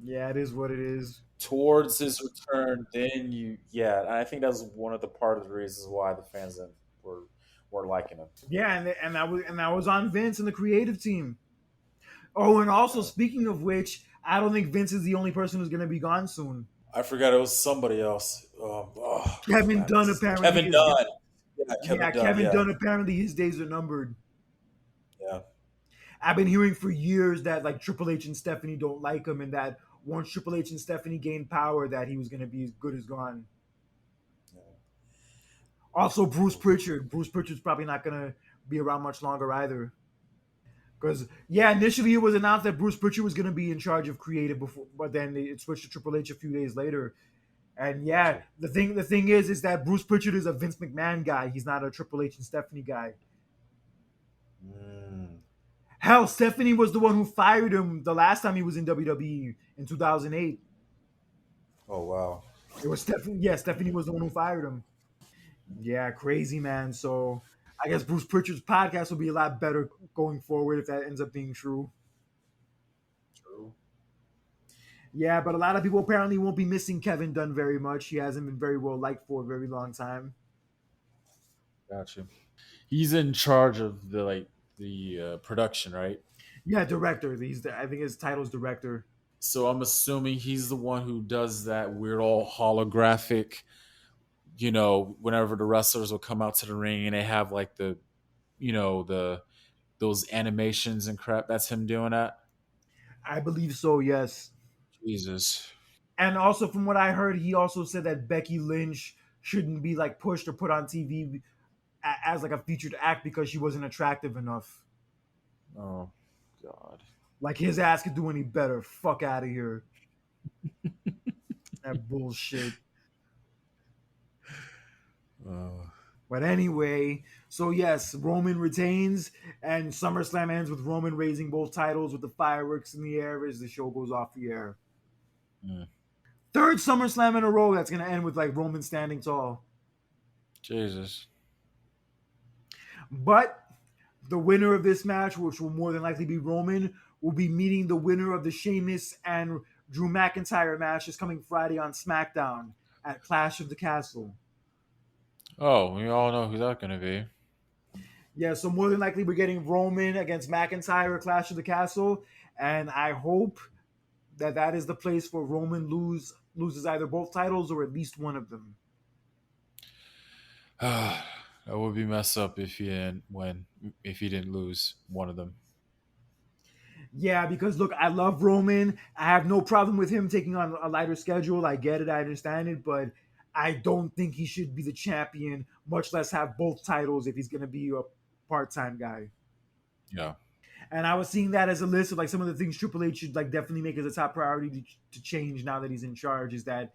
Yeah, it is what it is. towards his return, then yeah, and I think that's one of the part of the reasons why the fans were were liking him. Yeah, and that was on Vince and the creative team. Oh, and also Yeah. speaking of which, I don't think Vince is the only person who's going to be gone soon. I forgot it was somebody else. Kevin God, what's Dunn his name? apparently Kevin is. Dunn. Yeah, Yeah, Kevin Dunn. Kevin Yeah, Dunn apparently his days are numbered. yeah. I've been hearing for years that like Triple H and Stephanie don't like him, and that once Triple H and Stephanie gained power, that he was going to be as good as gone. Yeah. Also, Bruce Pritchard. Bruce Pritchard's probably not going to be around much longer either. Because yeah, initially it was announced that Bruce Pritchard was going to be in charge of creative before, but then it switched to Triple H a few days later. And yeah, Gotcha. the thing is that Bruce Pritchard is a Vince McMahon guy. He's not a Triple H and Stephanie guy. Mm. Hell, Stephanie was the one who fired him the last time he was in WWE in 2008. Oh wow. It was Stephanie. Yeah, Stephanie was the one who fired him. Yeah, crazy man. So I guess Bruce Pritchard's podcast will be a lot better going forward if that ends up being true. True. Yeah, but a lot of people apparently won't be missing Kevin Dunn very much. He hasn't been very well liked for a very long time. Gotcha. He's in charge of the production, right? Yeah, director. I think his title is director. So I'm assuming he's the one who does that weird all holographic. Whenever the wrestlers will come out to the ring and they have like the those animations and crap. That's him doing that. I believe so. Yes. Jesus. And also, from what I heard, he also said that Becky Lynch shouldn't be like pushed or put on TV as like a featured act because she wasn't attractive enough. Oh God. Like his ass could do any better. Fuck out of here. That bullshit. Uh, But anyway, so yes, Roman retains, and SummerSlam ends with Roman raising both titles with the fireworks in the air as the show goes off the air. mm, Third SummerSlam in a row that's gonna end with like Roman standing tall. Jesus. But the winner of this match, which will more than likely be Roman, will be meeting the winner of the Sheamus and Drew McIntyre match this coming Friday on SmackDown at Clash of the Castle. Oh, we all know who that's gonna be. Yeah, so more than likely we're getting Roman against McIntyre at Clash of the Castle, and I hope that is the place for Roman loses either both titles or at least one of them. That would be messed up if he didn't win. If he didn't lose one of them. Yeah, because look, I love Roman. I have no problem with him taking on a lighter schedule. I get it, I understand it, but I don't think he should be the champion, much less have both titles if he's going to be a part-time guy. Yeah. And I was seeing that as a list of like some of the things Triple H should like definitely make as a top priority to change now that he's in charge. Is that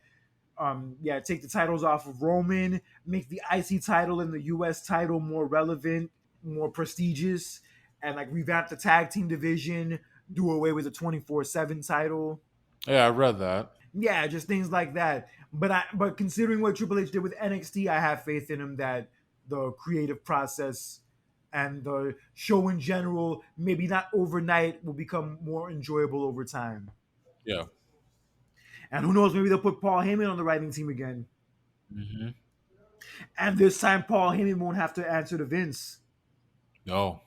yeah, take the titles off of Roman, make the IC title and the US title more relevant, more prestigious, and like revamp the tag team division, do away with the 24/7 title. Yeah, I read that. Yeah, just things like that. But considering what Triple H did with NXT, I have faith in him that the creative process and the show in general, maybe not overnight, will become more enjoyable over time. Yeah. And who knows, maybe they'll put Paul Heyman on the writing team again. Hmm. And this time, Paul Heyman won't have to answer to Vince. No.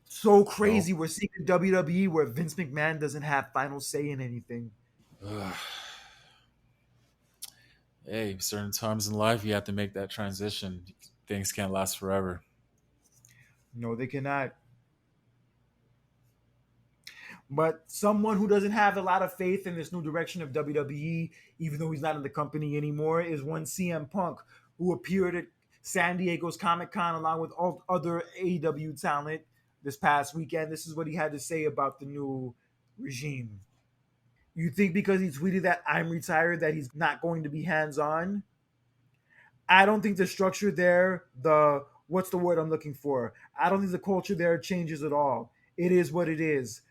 So No. crazy. We're seeing in WWE where Vince McMahon doesn't have final say in anything. Ugh. Hey, certain times in life you have to make that transition. Things can't last forever. No, they cannot. But someone who doesn't have a lot of faith in this new direction of WWE, even though he's not in the company anymore, is one CM Punk, who appeared at San Diego's Comic Con along with all other AEW talent this past weekend. This is what he had to say about the new regime. You think because he tweeted that I'm retired that he's not going to be hands on? I don't think the structure there, the what's the word I'm looking for? I don't think the culture there changes at all. It is what it is.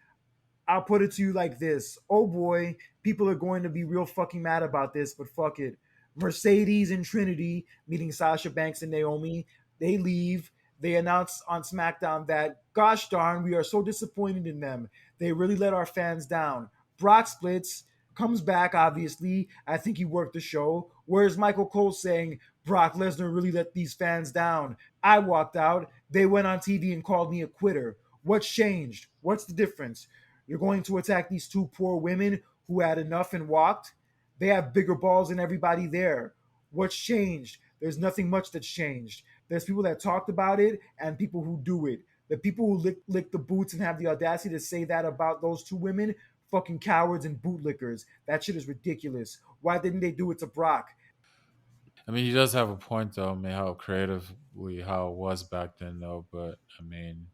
I'll put it to you like this. Oh boy, people are going to be real fucking mad about this, but fuck it. Mercedes and Trinity meeting Sasha Banks and Naomi, they leave. They announce on SmackDown that, gosh darn, we are so disappointed in them. They really let our fans down. Brock splits. comes back, obviously. I think he worked the show. Whereas Michael Cole saying Brock Lesnar really let these fans down. I walked out. They went on TV and called me a quitter. What's changed? What's the difference? You're going to attack these two poor women who had enough and walked? They have bigger balls than everybody there. What's changed? There's nothing much that's changed. There's people that talked about it and people who do it. The people who lick the boots and have the audacity to say that about those two women, fucking cowards and bootlickers. That shit is ridiculous. Why didn't they do it to Brock? I mean, he does have a point though. I mean, how creatively how it was back then though. But I mean,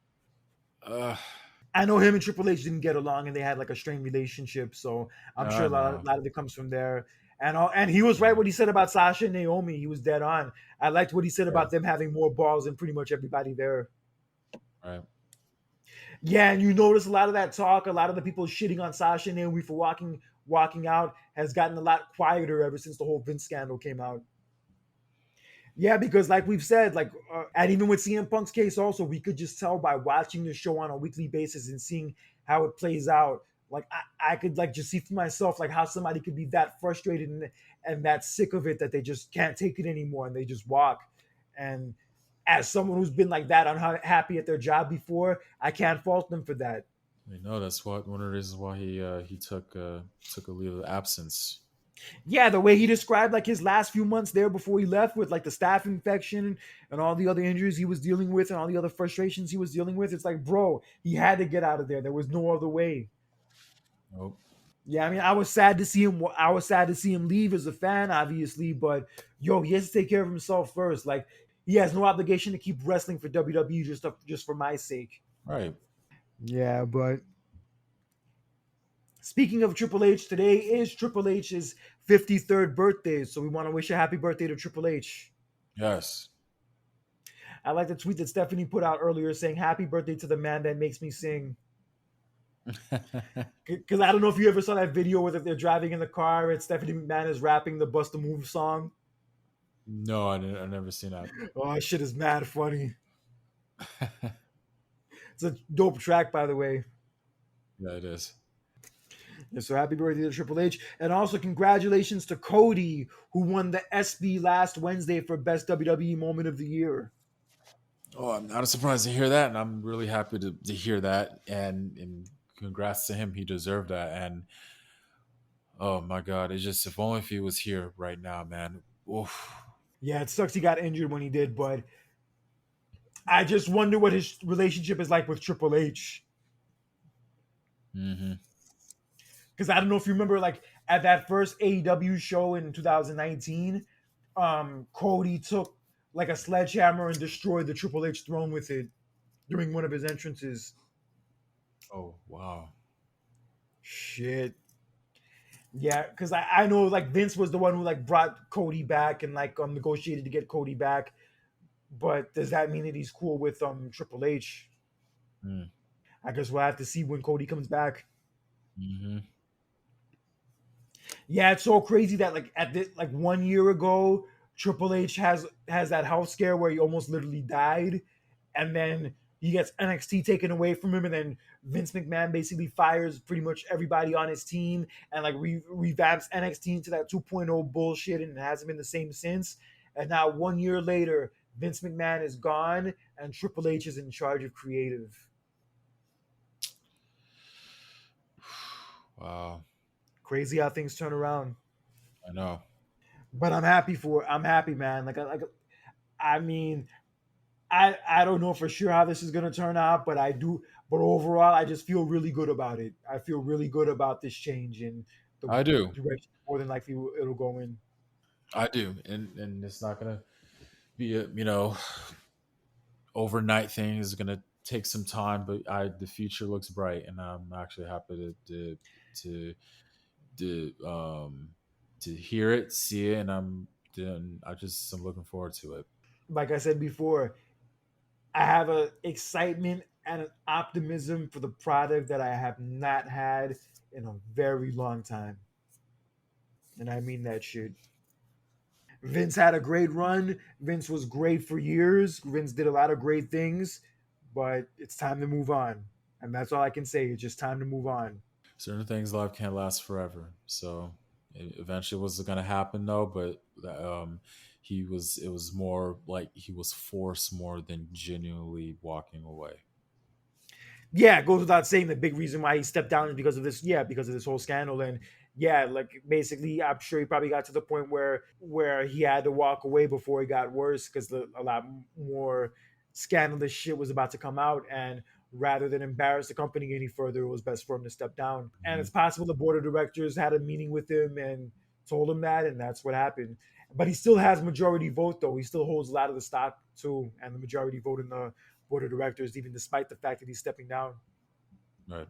uh, I know him and Triple H didn't get along and they had like a strained relationship, so I'm sure I a know. lot of it comes from there. And he was right Yeah. what he said about Sasha and Naomi. He was dead on. I liked what he said Yeah. about them having more balls than pretty much everybody there. Right. Yeah, and you notice a lot of that talk, a lot of the people shitting on Sasha and Naomi for walking out has gotten a lot quieter ever since the whole Vince scandal came out. Yeah, because like we've said, and even with CM Punk's case, also we could just tell by watching the show on a weekly basis and seeing how it plays out. Like I could like just see for myself like how somebody could be that frustrated and that sick of it that they just can't take it anymore and they just walk. And as someone who's been like that unhappy at their job before, I can't fault them for that. I know that's what one of the reasons why he took a leave of absence. Yeah, the way he described like his last few months there before he left with like the staph infection and all the other injuries he was dealing with and all the other frustrations he was dealing with, it's like, bro, he had to get out of there. There was no other way. Nope. Yeah, I mean, I was sad to see him. I was sad to see him leave as a fan, obviously, but yo, he has to take care of himself first. Like, he has no obligation to keep wrestling for WWE just for my sake. Right. Yeah, but speaking of Triple H, today is Triple H's 53rd birthday, so we want to wish a happy birthday to Triple H. Yes. I like the tweet that Stephanie put out earlier saying, "Happy birthday to the man that makes me sing." Because I don't know if you ever saw that video where they're driving in the car and Stephanie McMahon is rapping the Bust a Move song. No, I never seen that. Oh, shit is mad funny. It's a dope track, by the way. Yeah, it is. Yeah, so happy birthday to Triple H. And also congratulations to Cody, who won the SB last Wednesday for Best WWE Moment of the Year. Oh, I'm not surprised to hear that, and I'm really happy to hear that. And congrats to him. He deserved that. And oh my God, it's just if only if he was here right now, man. Oof. Yeah, it sucks he got injured when he did, but I just wonder what his relationship is like with Triple H. Mm-hmm. Because I don't know if you remember, like at that first AEW show in 2019, Cody took like a sledgehammer and destroyed the Triple H throne with it during one of his entrances. Oh wow. Shit. Yeah, because I know like Vince was the one who like brought Cody back and like negotiated to get Cody back. But does that mean that he's cool with Triple H? Mm. I guess we'll have to see when Cody comes back. Mm-hmm. Yeah, it's so crazy that like at this like 1 year ago, Triple H has that health scare where he almost literally died, and then he gets NXT taken away from him, and then Vince McMahon basically fires pretty much everybody on his team and like revamps NXT into that 2.0 bullshit, and it hasn't been the same since. And now 1 year later, Vince McMahon is gone, and Triple H is in charge of creative. Wow. Crazy how things turn around. I know. But I'm happy, man. I mean, I don't know for sure how this is gonna turn out, but I do. But overall, I just feel really good about it. I feel really good about this change and the I do. direction more than likely it'll go in. I do. And it's not gonna be a overnight thing. It's gonna take some time, but the future looks bright, and I'm actually happy to to to hear it, see it, and I'm looking forward to it. Like I said before, I have a excitement and an optimism for the product that I have not had in a very long time, and I mean that shit. Vince had a great run. Vince was great for years. Vince did a lot of great things, but it's time to move on. And that's all I can say. It's just time to move on. Certain things life can't last forever. So eventually was going to happen though, but he was it was more like he was forced more than genuinely walking away. Yeah, it goes without saying the big reason why he stepped down is because of this. Yeah, because of this whole scandal, and yeah, like basically, I'm sure he probably got to the point where he had to walk away before it got worse because a lot more scandalous shit was about to come out, and rather than embarrass the company any further, it was best for him to step down. And Mhm. it's possible the board of directors had a meeting with him and told him that, and that's what happened. But he still has majority vote, though. He still holds a lot of the stock too, and the majority vote in the board of directors, even despite the fact that he's stepping down. Right.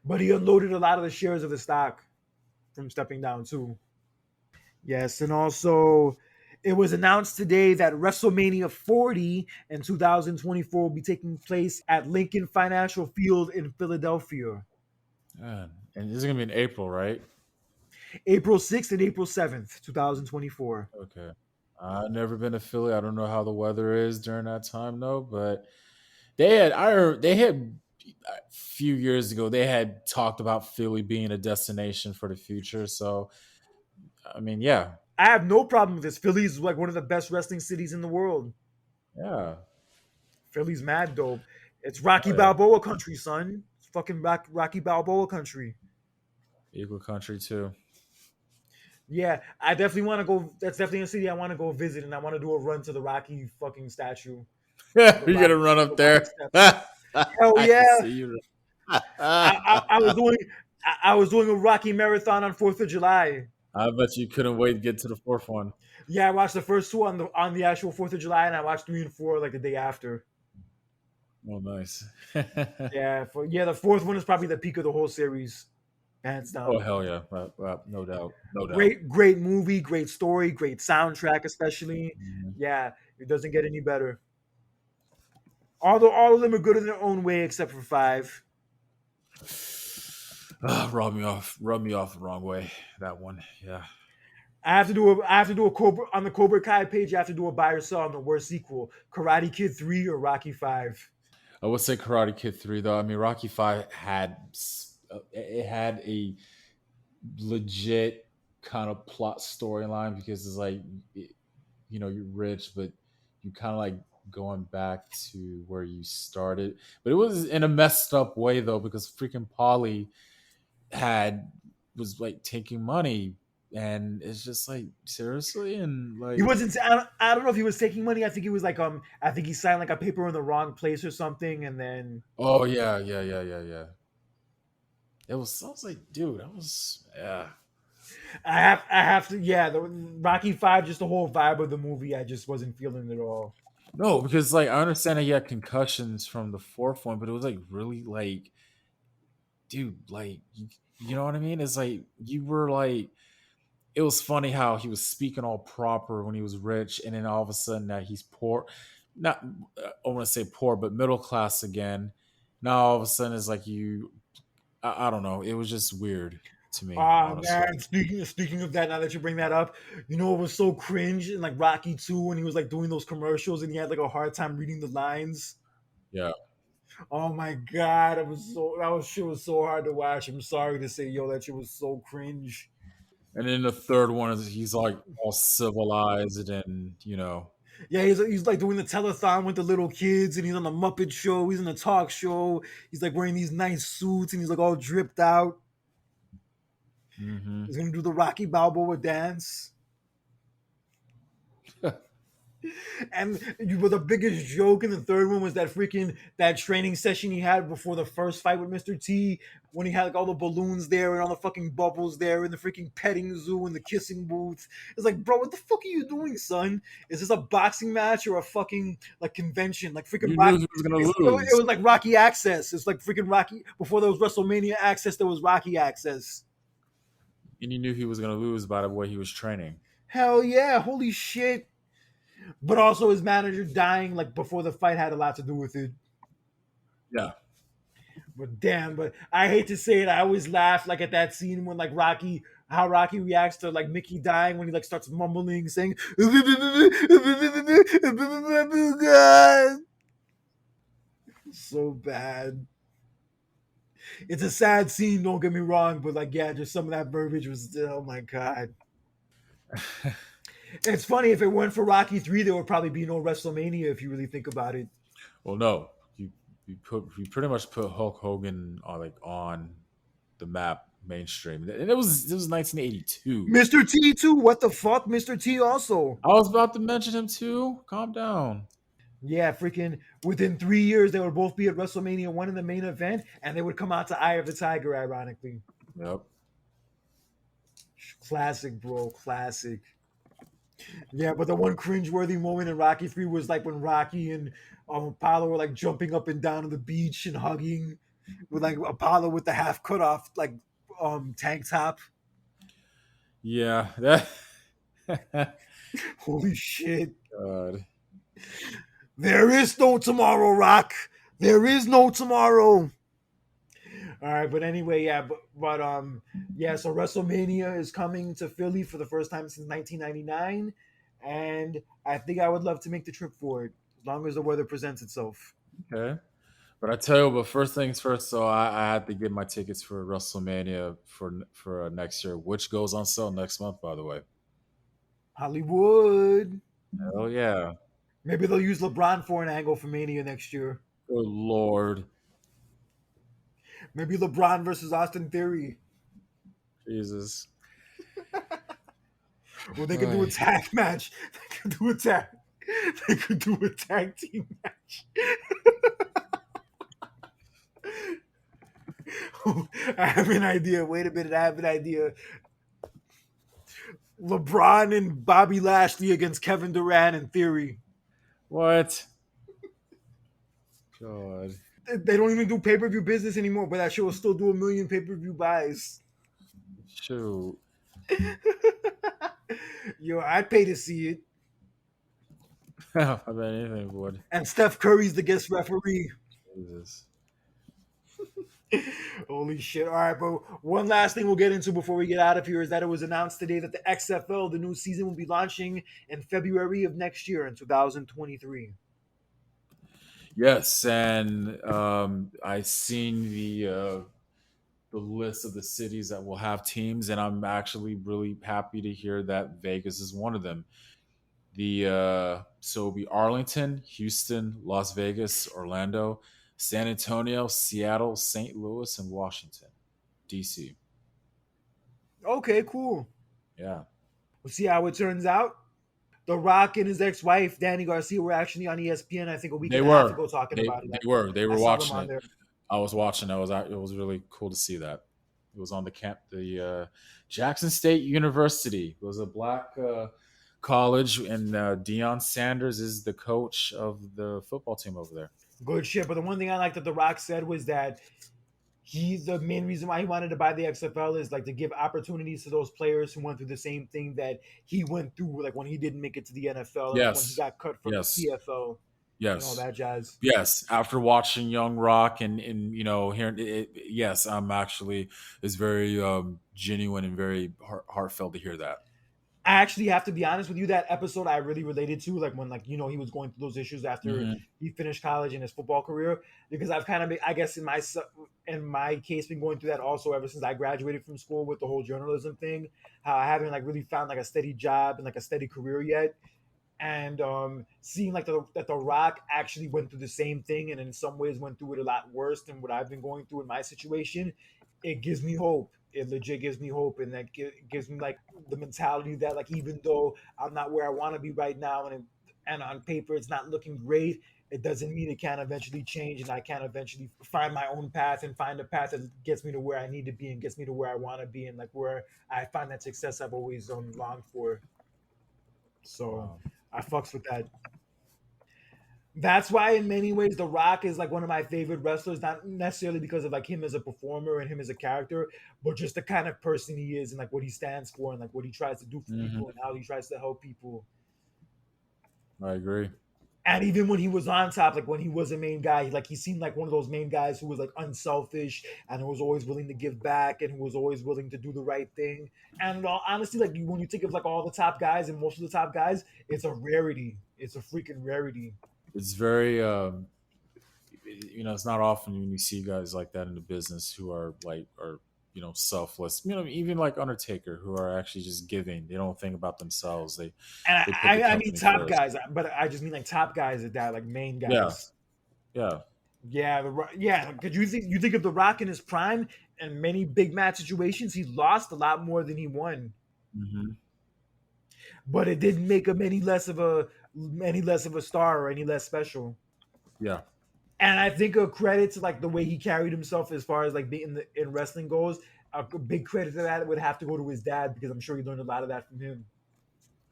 But he unloaded a lot of the shares of the stock from stepping down too. Yes, and also it was announced today that WrestleMania 40 in 2024 will be taking place at Lincoln Financial Field in Philadelphia, Man. And this is going to be in April, right? April 6th and April 7th, 2024. Okay. I've never been to Philly. I don't know how the weather is during that time though, but they had a few years ago they had talked about Philly being a destination for the future. So I mean, yeah, I have no problem with this. Philly's like one of the best wrestling cities in the world. yeah, Philly's mad dope. It's Rocky oh yeah, Balboa country, son. It's fucking Rocky Balboa country. equal country too. Yeah, I definitely want to go. That's definitely a city I want to go visit, and I want to do a run to the Rocky fucking statue, You're the gonna Rocky, run the up Rock there. steps. Hell I can yeah! see you. I was doing I was doing a Rocky marathon on 4th of July. I bet you couldn't wait to get to the fourth one. Yeah, I watched the first two on the actual 4th of July, and I watched 3 and 4 like the day after. Oh, nice. Yeah, the fourth one is probably the peak of the whole series, hands Oh down. hell yeah, no doubt, no doubt. Great movie, great story, great soundtrack, especially. Mhm. Yeah, it doesn't get any better. Although all of them are good in their own way, except for five. Rub me off the wrong way. That one, yeah. I have to do a Cobra on the Cobra Kai page. I have to do a buy or sell on the worst sequel: Karate Kid 3 or Rocky 5. I would say Karate Kid 3 though. I mean, Rocky 5 had it had a legit kind of plot storyline because it's like you're rich, but you kind of like going back to where you started. But it was in a messed up way though because freaking Polly had was like taking money, and it's just like seriously and He like wasn't. I don't know if he was taking money. I think he was like I think he signed like a paper in the wrong place or something, and then oh yeah. It was. I was like, dude, I was yeah. I have to. Yeah, the Rocky 5, just the whole vibe of the movie, I just wasn't feeling it at all. No, because like I understand that he had concussions from the fourth one, but it was like really like, dude, like you know what I mean? It's like you were like, it was funny how he was speaking all proper when he was rich, and then all of a sudden that he's poor. Not I want to say poor, but middle class again. Now all of a sudden it's like I don't know. It was just weird to me, Ah honestly. man, speaking of that, now that you bring that up, you know it was so cringe in like Rocky 2 when he was like doing those commercials and he had like a hard time reading the lines. Yeah. Oh my god, that was shit was so hard to watch. I'm sorry to say, yo, that shit was so cringe. And then the third one is he's like all civilized and Yeah, he's like doing the telethon with the little kids, and he's on the Muppet Show. He's in the talk show. He's like wearing these nice suits, and he's like all dripped out. hmm He's gonna do the Rocky Balboa dance. And you were the biggest joke in the third one was that training session he had before the first fight with Mr. T when he had like all the balloons there and all the fucking bubbles there and the freaking petting zoo and the kissing booth. It's like, bro, what the fuck are you doing, son? Is this a boxing match or a fucking like convention? Like freaking You knew Rocky. he was gonna It lose, was like Rocky Access. It's like freaking Rocky before there was WrestleMania Access. There was Rocky Access. and you knew he was gonna lose by the way he was training. Hell yeah! Holy shit! But also his manager dying like before the fight had a lot to do with it. Yeah. But damn, but I hate to say it, I always laugh like at that scene when like how Rocky reacts to like Mickey dying when he like starts mumbling, saying, God. So bad. It's a sad scene, don't get me wrong, but like, yeah, just some of that verbiage was, oh my god. It's funny, if it weren't for Rocky 3, there would probably be no WrestleMania if you really think about it. Well, no, you pretty much put Hulk Hogan on the map mainstream, and it was 1982. Mr. T too. What the fuck? Mr. T also. I was about to mention him too. Calm down. Yeah, freaking within 3 years they would both be at WrestleMania 1 in the main event, and they would come out to Eye of the Tiger, ironically. Yep. Classic, bro. Classic. Yeah, but the one cringeworthy moment in Rocky 3 was like when Rocky and Apollo were like jumping up and down on the beach and hugging, with like Apollo with the half cut off like tank top. Yeah. That. Holy shit. God. There is no tomorrow, Rock. There is no tomorrow. All right, but anyway, yeah, yeah. So WrestleMania is coming to Philly for the first time since 1999, and I think I would love to make the trip for it as long as the weather presents itself. Okay. But I tell you, but first things first. So I had to get my tickets for WrestleMania for next year, which goes on sale next month, by the way. Hollywood. Hell yeah! Maybe they'll use LeBron for an angle for Mania next year. Good lord, Maybe LeBron versus Austin Theory. Jesus! Or they could do a Ay. tag match. They could do a tag. They could do a tag team match. I have an idea. Wait a minute. I have an idea. LeBron and Bobby Lashley against Kevin Durant in Theory. What? God. They don't even do pay per view business anymore, but that show will still do 1 million pay per view buys. Shoot. Yo, I'd pay to see it. I bet anything would. And Steph Curry's the guest referee. Jesus. Holy shit. All right, bro. One last thing we'll get into before we get out of here is that it was announced today that the XFL, the new season, will be launching in February of next year in 2023. Yes, and I seen the list of the cities that will have teams, and I'm actually really happy to hear that Vegas is one of them. So it'll be Arlington, Houston, Las Vegas, Orlando, San Antonio, Seattle, St. Louis, and Washington, D.C. Okay, cool. Yeah, We'll see how it turns out. The Rock and his ex-wife, Danny Garcia, were actually on ESPN, I think, a week they and a half were. ago talking about it. They I were saw them watching on it. there. I was watching. It was really cool to see that. It was on the Jackson State University. It was a black college, and Deion Sanders is the coach of the football team over there. Good shit. But the one thing I liked that The Rock said was that the main reason why he wanted to buy the XFL is like to give opportunities to those players who went through the same thing that he went through, like when he didn't make it to the NFL and like when he Yes, got cut from the yes, PFL and all yes, that jazz. yes. After watching Young Rock and hearing it, yes, I'm actually it's very genuine and very heartfelt to hear that. I actually have to be honest with you, that episode I really related to, like when he was going through those issues after Hmm. he finished college and his football career, because I've kind of been, I guess in my case, been going through that also ever since I graduated from school with the whole journalism thing. How I haven't like really found like a steady job and like a steady career yet, and seeing like that the Rock actually went through the same thing and in some ways went through it a lot worse than what I've been going through in my situation, it gives me hope. It legit gives me hope, and that gives me like the mentality that like even though I'm not where I want to be right now, and on paper it's not looking great, it doesn't mean it can't eventually change, and I can eventually find my own path and find a path that gets me to where I need to be and gets me to where I want to be and like where I find that success I've always longed for. So Wow. I fucks with that. That's why in many ways The Rock is like one of my favorite wrestlers, not necessarily because of like him as a performer and him as a character, but just the kind of person he is and like what he stands for and like what he tries to do for Hmm. people and how he tries to help people. I agree. And even when he was on top, like when he was a main guy, like he seemed like one of those main guys who was like unselfish and who was always willing to give back and who was always willing to do the right thing. And honestly, like when you think of like all the top guys and most of the top guys, it's a rarity. It's a freaking rarity. It's very it's not often when you see guys like that in the business who are selfless. Even like Undertaker, who are actually just giving. They don't think about themselves. They And they put the I mean company top first. guys, but I just mean like top guys at that, like main Yeah, guys. yeah. Yeah, yeah. Because you think of the Rock in his prime, and many big match situations, he lost a lot more than he won, Hmm. but it didn't make him any less of a star or any less special. Yeah. And I think a credit to like the way he carried himself as far as like being in wrestling goes, a big credit to that would have to go to his dad because I'm sure he learned a lot of that from him.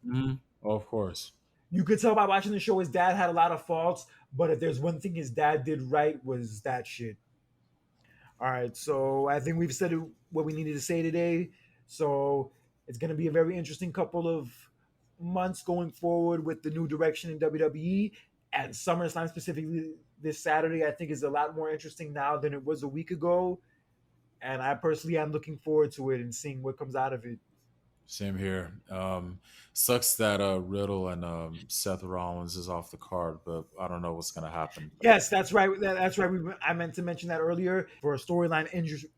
Hmm. Oh, of course. You could tell by watching the show his dad had a lot of faults, but if there's one thing his dad did right was that shit. All right, so I think we've said what we needed to say today. So it's going to be a very interesting couple of months going forward with the new direction in WWE, and SummerSlam specifically this Saturday. I think is a lot more interesting now than it was a week ago, and I personally am looking forward to it and seeing what comes out of it. Same here. Sucks that Riddle and Seth Rollins is off the card, but I don't know what's gonna happen. Yes, that's right. That's right. I meant to mention that earlier for a storyline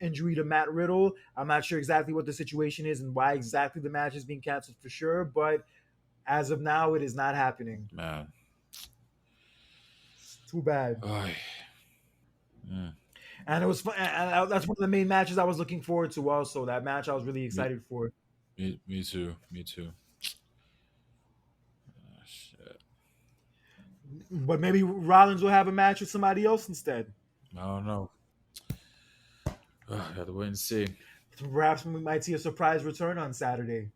injury to Matt Riddle. I'm not sure exactly what the situation is and why exactly the match is being canceled for sure, but as of now, it is not happening. Man. It's too bad. Oy. Mm. And it was fun. And that's one of the main matches I was looking forward to. Also, that match I was really Me, excited for. me too. Me too. Ah, shit. But maybe Rollins will have a match with somebody else instead. I don't know. Have to wait and see. Perhaps we might see a surprise return on Saturday.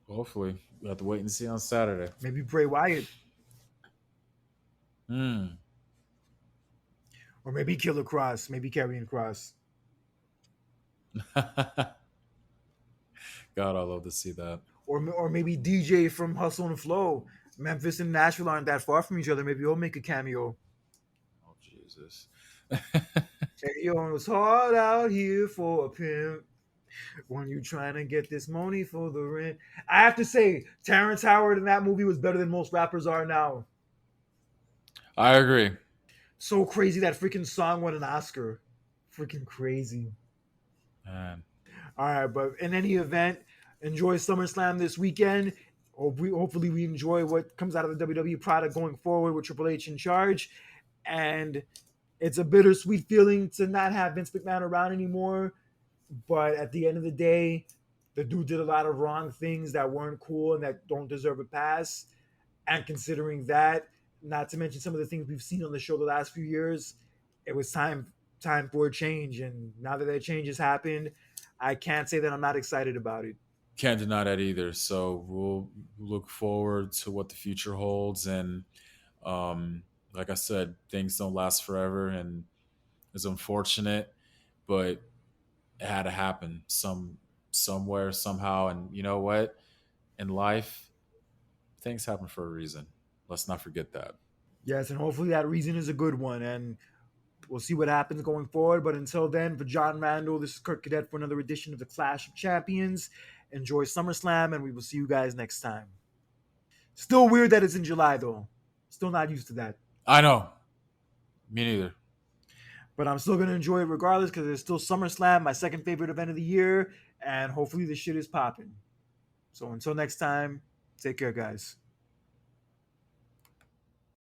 Hopefully, we have to wait and see on Saturday. Maybe Bray Wyatt, Hmm. or maybe Killer Cross, maybe Karrion Cross. God, I love to see that. Or maybe DJ from Hustle and Flow. Memphis and Nashville aren't that far from each other. Maybe he'll make a cameo. Oh Jesus. Hey, yo, it's hard out here for a pimp when you trying to get this money for the rent. I have to say, Terrence Howard in that movie was better than most rappers are now. I agree. So crazy that freaking song won an Oscar. Freaking crazy. Man. All right, but in any event, enjoy SummerSlam this weekend. Hopefully, we enjoy what comes out of the WWE product going forward with Triple H in charge. And it's a bittersweet feeling to not have Vince McMahon around anymore. But at the end of the day, the dude did a lot of wrong things that weren't cool and that don't deserve a pass. And considering that, not to mention some of the things we've seen on the show the last few years, it was time for a change. And now that change has happened, I can't say that I'm not excited about it. Can't deny that either. So we'll look forward to what the future holds. And like I said, things don't last forever, and it's unfortunate, but it had to happen somewhere somehow. And you know what? In life, things happen for a reason. Let's not forget that. Yes, and hopefully that reason is a good one. And we'll see what happens going forward. But until then, for John Randall, this is Kurt Cadet for another edition of the Clash of Champions. Enjoy SummerSlam, and we will see you guys next time. Still weird that it's in July, though. Still not used to that. I know. Me neither. But I'm still going to enjoy it regardless because it's still SummerSlam, my second favorite event of the year. And hopefully this shit is popping. So until next time, take care, guys.